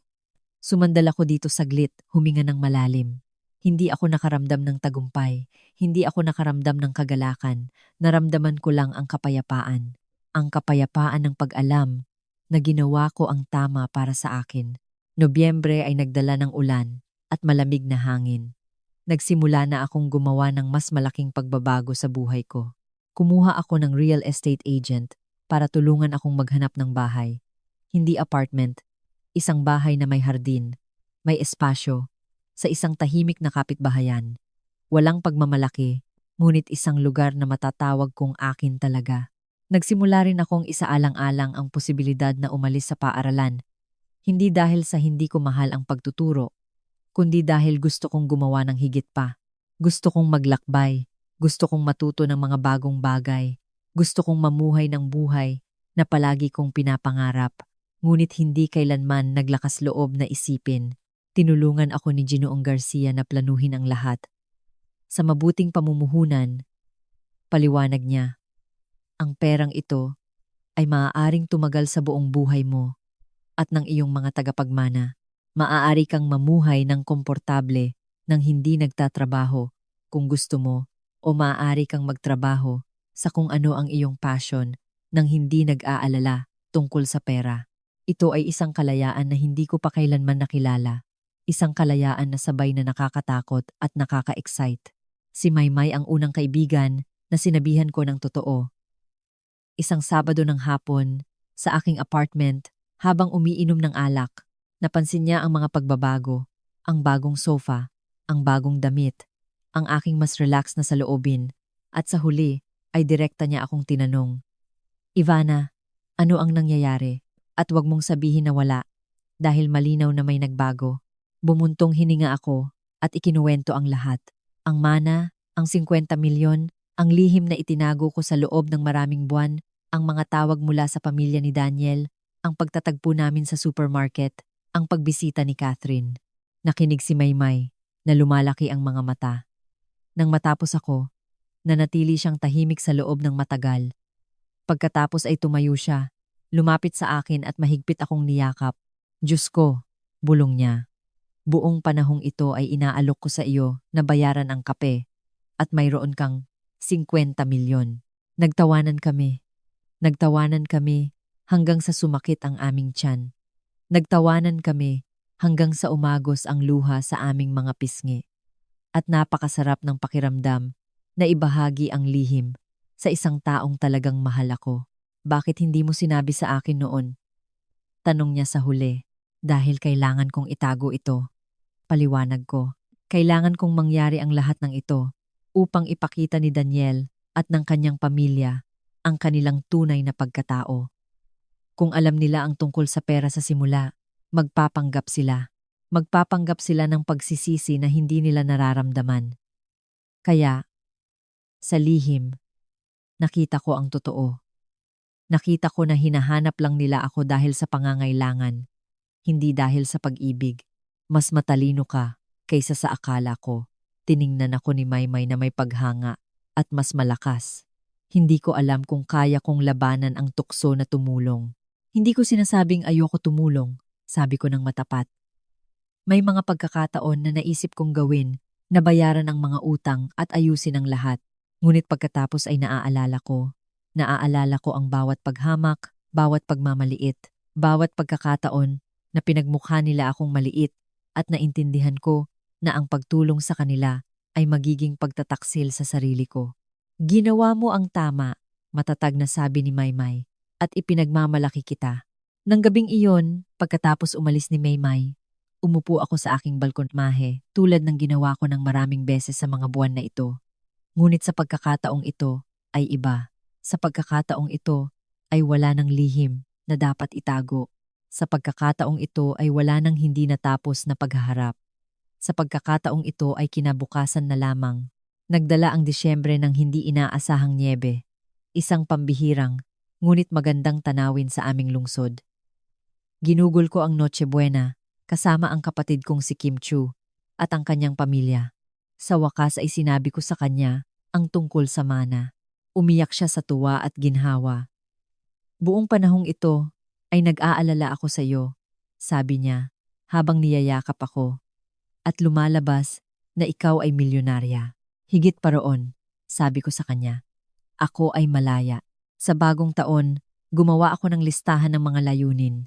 Speaker 1: Sumandal ako dito saglit, huminga ng malalim. Hindi ako nakaramdam ng tagumpay, hindi ako nakaramdam ng kagalakan, naramdaman ko lang ang kapayapaan. Ang kapayapaan ng pag-alam na ginawa ko ang tama para sa akin. Nobyembre ay nagdala ng ulan at malamig na hangin. Nagsimula na akong gumawa ng mas malaking pagbabago sa buhay ko. Kumuha ako ng real estate agent para tulungan akong maghanap ng bahay. Hindi apartment, isang bahay na may hardin, may espasyo, sa isang tahimik na kapitbahayan. Walang pagmamalaki, ngunit isang lugar na matatawag kong akin talaga. Nagsimula rin akong isaalang-alang ang posibilidad na umalis sa paaralan. Hindi dahil sa hindi ko mahal ang pagtuturo, kundi dahil gusto kong gumawa ng higit pa. Gusto kong maglakbay, gusto kong matuto ng mga bagong bagay, gusto kong mamuhay ng buhay na palagi kong pinapangarap, ngunit hindi kailanman naglakas loob na isipin. Tinulungan ako ni Ginoong Garcia na planuhin ang lahat. Sa mabuting pamumuhunan, paliwanag niya, ang perang ito ay maaaring tumagal sa buong buhay mo at ng iyong mga tagapagmana. Maaari kang mamuhay ng komportable nang hindi nagtatrabaho kung gusto mo o maaari kang magtrabaho sa kung ano ang iyong passion nang hindi nag-aalala tungkol sa pera. Ito ay isang kalayaan na hindi ko pa kailanman nakilala. Isang kalayaan na sabay na nakakatakot at nakaka-excite. Si Maymay ang unang kaibigan na sinabihan ko ng totoo. Isang Sabado ng hapon, sa aking apartment, habang umiinom ng alak, napansin niya ang mga pagbabago, ang bagong sofa, ang bagong damit, ang aking mas relax na saloobin, at sa huli ay direkta niya akong tinanong, Ivana, ano ang nangyayari? At wag mong sabihin na wala, dahil malinaw na may nagbago. Bumuntong hininga ako at ikinuwento ang lahat. Ang mana, ang 50 milyon, ang lihim na itinago ko sa loob ng maraming buwan, ang mga tawag mula sa pamilya ni Daniel, ang pagtatagpo namin sa supermarket, ang pagbisita ni Catherine. Nakinig si Maymay na lumalaki ang mga mata. Nang matapos ako, nanatili siyang tahimik sa loob ng matagal. Pagkatapos ay tumayo siya, lumapit sa akin at mahigpit akong niyakap. Diyos ko, bulong niya. Buong panahong ito ay inaalok ko sa iyo na bayaran ang kape at mayroon kang 50 milyon. Nagtawanan kami. Nagtawanan kami hanggang sa sumakit ang aming tiyan. Nagtawanan kami hanggang sa umagos ang luha sa aming mga pisngi. At napakasarap ng pakiramdam na ibahagi ang lihim sa isang taong talagang mahal ako. Bakit hindi mo sinabi sa akin noon? Tanong niya sa huli. Dahil kailangan kong itago ito. Paliwanag ko. Kailangan kong mangyari ang lahat ng ito upang ipakita ni Daniel at ng kanyang pamilya ang kanilang tunay na pagkatao. Kung alam nila ang tungkol sa pera sa simula, magpapanggap sila. Magpapanggap sila ng pagsisisi na hindi nila nararamdaman. Kaya, sa lihim, nakita ko ang totoo. Nakita ko na hinahanap lang nila ako dahil sa pangangailangan, hindi dahil sa pag-ibig. Mas matalino ka kaysa sa akala ko. Tiningnan ako ni Maymay na may paghanga at mas malakas. Hindi ko alam kung kaya kong labanan ang tukso na tumulong. Hindi ko sinasabing ayoko tumulong, sabi ko ng matapat. May mga pagkakataon na naisip kong gawin na bayaran ang mga utang at ayusin ang lahat. Ngunit pagkatapos ay naaalala ko ang bawat paghamak, bawat pagmamaliit, bawat pagkakataon na pinagmukha nila akong maliit at naintindihan ko na ang pagtulong sa kanila ay magiging pagtataksil sa sarili ko. Ginawa mo ang tama, matatag na sabi ni Maymay, at ipinagmamalaki kita. Nang gabing iyon, pagkatapos umalis ni Maymay, umupo ako sa aking balkonmahe tulad ng ginawa ko ng maraming beses sa mga buwan na ito. Ngunit sa pagkakataong ito ay iba. Sa pagkakataong ito ay wala ng lihim na dapat itago. Sa pagkakataong ito ay wala ng hindi natapos na paghaharap. Sa pagkakataong ito ay kinabukasan na lamang. Nagdala ang Disyembre ng hindi inaasahang nyebe. Isang pambihirang, ngunit magandang tanawin sa aming lungsod. Ginugol ko ang Noche Buena kasama ang kapatid kong si Kim Chu at ang kanyang pamilya. Sa wakas ay sinabi ko sa kanya ang tungkol sa mana. Umiyak siya sa tuwa at ginhawa. Buong panahong ito ay nag-aalala ako sa iyo, sabi niya habang niyayakap ako. At lumalabas na ikaw ay milyonarya. Higit pa roon, sabi ko sa kanya. Ako ay malaya. Sa bagong taon, gumawa ako ng listahan ng mga layunin.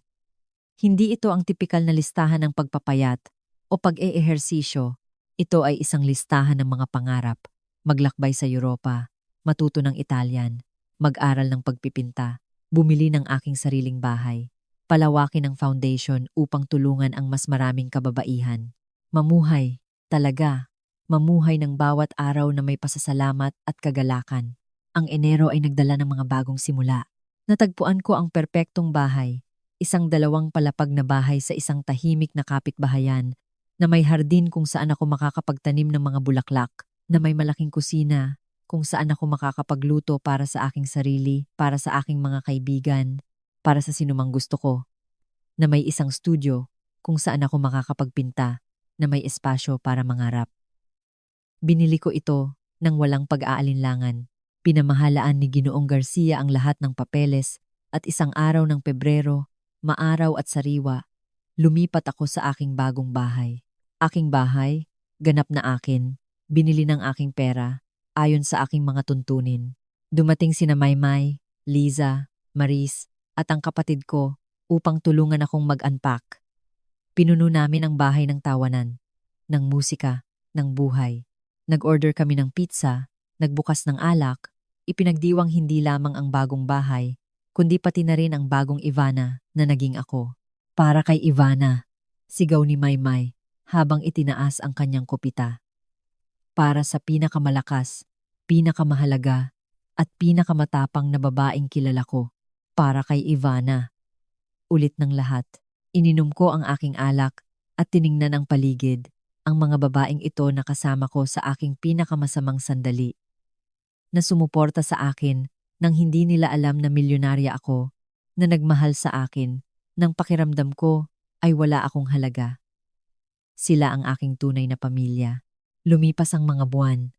Speaker 1: Hindi ito ang tipikal na listahan ng pagpapayat o pag-eehersisyo. Ito ay isang listahan ng mga pangarap. Maglakbay sa Europa, matuto ng Italian, mag-aral ng pagpipinta, bumili ng aking sariling bahay, palawakin ang foundation upang tulungan ang mas maraming kababaihan. Mamuhay, talaga, mamuhay ng bawat araw na may pasasalamat at kagalakan. Ang Enero ay nagdala ng mga bagong simula. Natagpuan ko ang perpektong bahay. Isang 2 palapag na bahay sa isang tahimik na kapitbahayan na may hardin kung saan ako makakapagtanim ng mga bulaklak, na may malaking kusina kung saan ako makakapagluto para sa aking sarili, para sa aking mga kaibigan, para sa sinumang gusto ko, na may isang studio kung saan ako makakapagpinta, na may espasyo para mangarap. Binili ko ito nang walang pag-aalinlangan. Pinamahalaan ni Ginoong Garcia ang lahat ng papeles at isang araw ng Pebrero, maaraw at sariwa, lumipat ako sa aking bagong bahay. Aking bahay, ganap na akin, binili ng aking pera, ayon sa aking mga tuntunin. Dumating sina Maymay, Liza, Maris, at ang kapatid ko upang tulungan akong mag-unpack. Pinuno namin ang bahay ng tawanan, ng musika, ng buhay. Nag-order kami ng pizza, nagbukas ng alak, ipinagdiwang hindi lamang ang bagong bahay, kundi pati na rin ang bagong Ivana na naging ako. Para kay Ivana, sigaw ni Maymay habang itinaas ang kanyang kopita. Para sa pinakamalakas, pinakamahalaga, at pinakamatapang na babaeng kilala ko. Para kay Ivana. Ulit ng lahat, ininom ko ang aking alak at tiningnan ang paligid, ang mga babaeng ito na kasama ko sa aking pinakamasamang sandali. Na sumuporta sa akin nang hindi nila alam na milyonarya ako, na nagmahal sa akin, nang pakiramdam ko ay wala akong halaga. Sila ang aking tunay na pamilya. Lumipas ang mga buwan.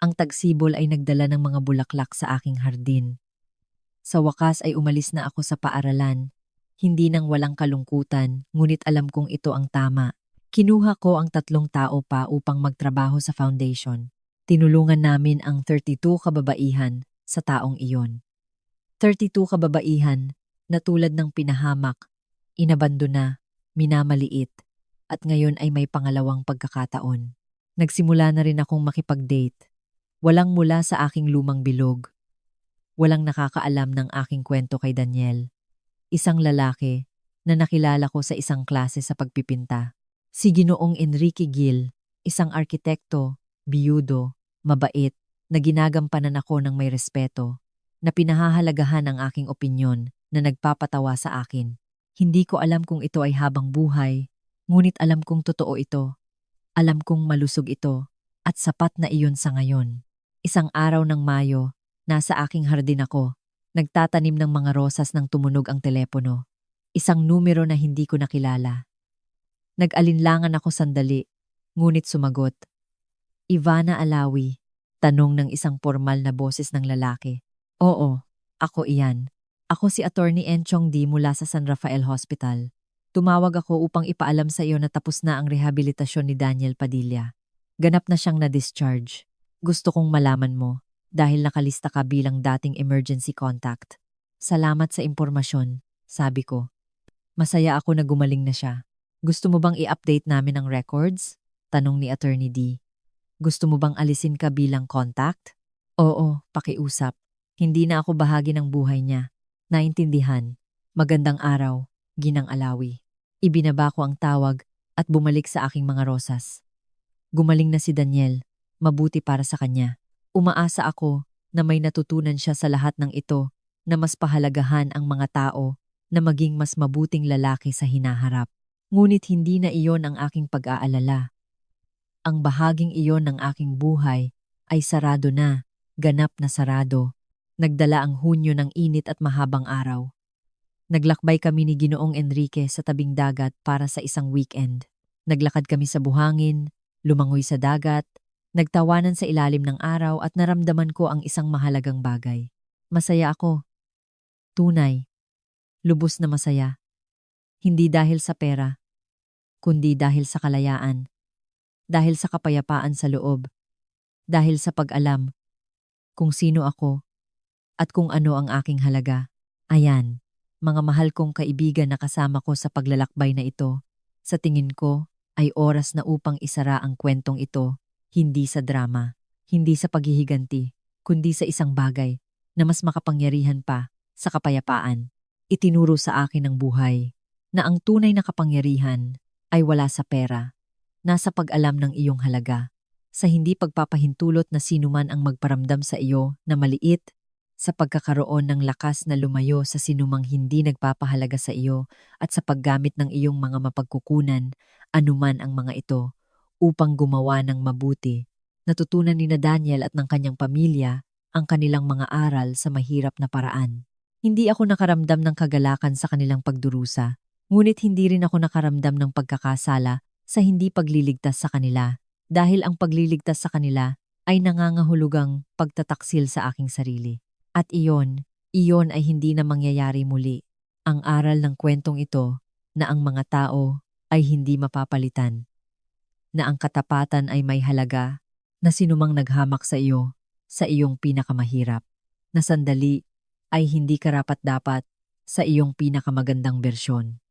Speaker 1: Ang tagsibol ay nagdala ng mga bulaklak sa aking hardin. Sa wakas ay umalis na ako sa paaralan. Hindi nang walang kalungkutan, ngunit alam kong ito ang tama. Kinuha ko ang 3 tao pa upang magtrabaho sa foundation. Tinulungan namin ang 32 kababaihan sa taong iyon. 32 kababaihan na tulad ng pinahamak, inabandona, minamaliit, at ngayon ay may pangalawang pagkakataon. Nagsimula na rin akong makipag-date. Walang mula sa aking lumang bilog. Walang nakakaalam ng aking kwento kay Daniel. Isang lalaki na nakilala ko sa isang klase sa pagpipinta. Si Ginoong Enrique Gil, isang arkitekto, biyudo, mabait, na ginagampanan ako ng may respeto, na pinahahalagahan ang aking opinyon, na nagpapatawa sa akin. Hindi ko alam kung ito ay habang buhay, ngunit alam kong totoo ito. Alam kong malusog ito, at sapat na iyon sa ngayon. Isang araw ng Mayo, nasa aking hardin ako, nagtatanim ng mga rosas nang tumunog ang telepono. Isang numero na hindi ko nakilala. Nag-alinlangan ako sandali, ngunit sumagot. Ivana Alawi, tanong ng isang formal na boses ng lalaki. Oo, ako iyan. Ako si Attorney Enchong D mula sa San Rafael Hospital. Tumawag ako upang ipaalam sa iyo na tapos na ang rehabilitasyon ni Daniel Padilla. Ganap na siyang na-discharge. Gusto kong malaman mo, dahil nakalista ka bilang dating emergency contact. Salamat sa impormasyon, sabi ko. Masaya ako na gumaling na siya. Gusto mo bang i-update namin ang records? Tanong ni Attorney D. Gusto mo bang alisin ka bilang contact? Oo, pakiusap. Hindi na ako bahagi ng buhay niya. Naintindihan. Magandang araw, Ginang Alawi. Ibinaba ko ang tawag at bumalik sa aking mga rosas. Gumaling na si Daniel. Mabuti para sa kanya. Umaasa ako na may natutunan siya sa lahat ng ito, na mas pahalagahan ang mga tao, na maging mas mabuting lalaki sa hinaharap. Ngunit hindi na iyon ang aking pag-aalala. Ang bahaging iyon ng aking buhay ay sarado na, ganap na sarado. Nagdala ang Hunyo ng init at mahabang araw. Naglakbay kami ni Ginoong Enrique sa tabing dagat para sa isang weekend. Naglakad kami sa buhangin, lumangoy sa dagat, nagtawanan sa ilalim ng araw at naramdaman ko ang isang mahalagang bagay. Masaya ako. Tunay. Lubos na masaya. Hindi dahil sa pera, kundi dahil sa kalayaan. Dahil sa kapayapaan sa loob. Dahil sa pag-alam kung sino ako at kung ano ang aking halaga. Ayan, mga mahal kong kaibigan na kasama ko sa paglalakbay na ito, sa tingin ko ay oras na upang isara ang kwentong ito. Hindi sa drama, hindi sa paghihiganti, kundi sa isang bagay na mas makapangyarihan pa, sa kapayapaan. Itinuro sa akin ng buhay na ang tunay na kapangyarihan ay wala sa pera, nasa pag-alam ng iyong halaga, sa hindi pagpapahintulot na sinuman ang magparamdam sa iyo na maliit, sa pagkakaroon ng lakas na lumayo sa sinumang hindi nagpapahalaga sa iyo at sa paggamit ng iyong mga mapagkukunan, anuman ang mga ito, upang gumawa ng mabuti. Natutunan ni na Daniel at ng kanyang pamilya ang kanilang mga aral sa mahirap na paraan. Hindi ako nakaramdam ng kagalakan sa kanilang pagdurusa, ngunit hindi rin ako nakaramdam ng pagkakasala sa hindi pagliligtas sa kanila, dahil ang pagliligtas sa kanila ay nangangahulugang pagtataksil sa aking sarili. At iyon ay hindi na mangyayari muli. Ang aral ng kwentong ito na ang mga tao ay hindi mapapalitan, na ang katapatan ay may halaga, na sinumang naghamak sa iyo, sa iyong pinakamahirap, na sandali ay hindi karapat-dapat sa iyong pinakamagandang bersyon.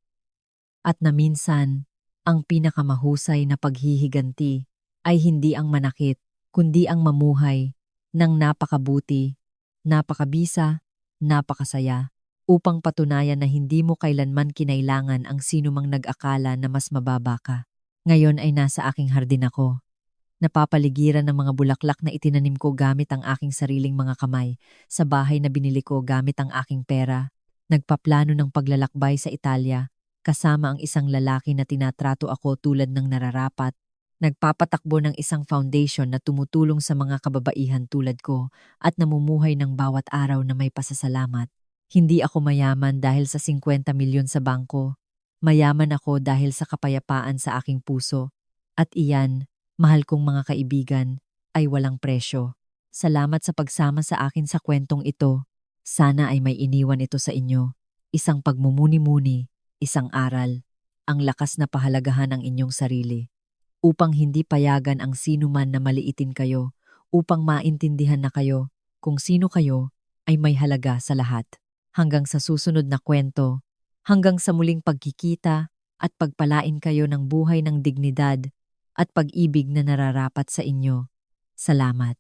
Speaker 1: At na minsan, ang pinakamahusay na paghihiganti ay hindi ang manakit, kundi ang mamuhay ng napakabuti, napakabisa, napakasaya, upang patunayan na hindi mo kailanman kinailangan ang sinumang nag-akala na mas mababa ka. Ngayon ay nasa aking hardin ako. Napapaligiran ng mga bulaklak na itinanim ko gamit ang aking sariling mga kamay, sa bahay na binili ko gamit ang aking pera. Nagpaplano ng paglalakbay sa Italia, kasama ang isang lalaki na tinatrato ako tulad ng nararapat. Nagpapatakbo ng isang foundation na tumutulong sa mga kababaihan tulad ko at namumuhay ng bawat araw na may pasasalamat. Hindi ako mayaman dahil sa 50 milyon sa bangko. Mayaman ako dahil sa kapayapaan sa aking puso, At iyan, mahal kong mga kaibigan, ay walang presyo. Salamat sa pagsama sa akin sa kwentong ito. Sana ay may iniwan ito sa inyo. Isang pagmumuni-muni, isang aral, ang lakas na pahalagahan ang inyong sarili. Upang hindi payagan ang sino man na maliitin kayo, upang maintindihan na kayo kung sino kayo ay may halaga sa lahat. Hanggang sa susunod na kwento, hanggang sa muling pagkikita at pagpalain kayo ng buhay ng dignidad at pag-ibig na nararapat sa inyo. Salamat.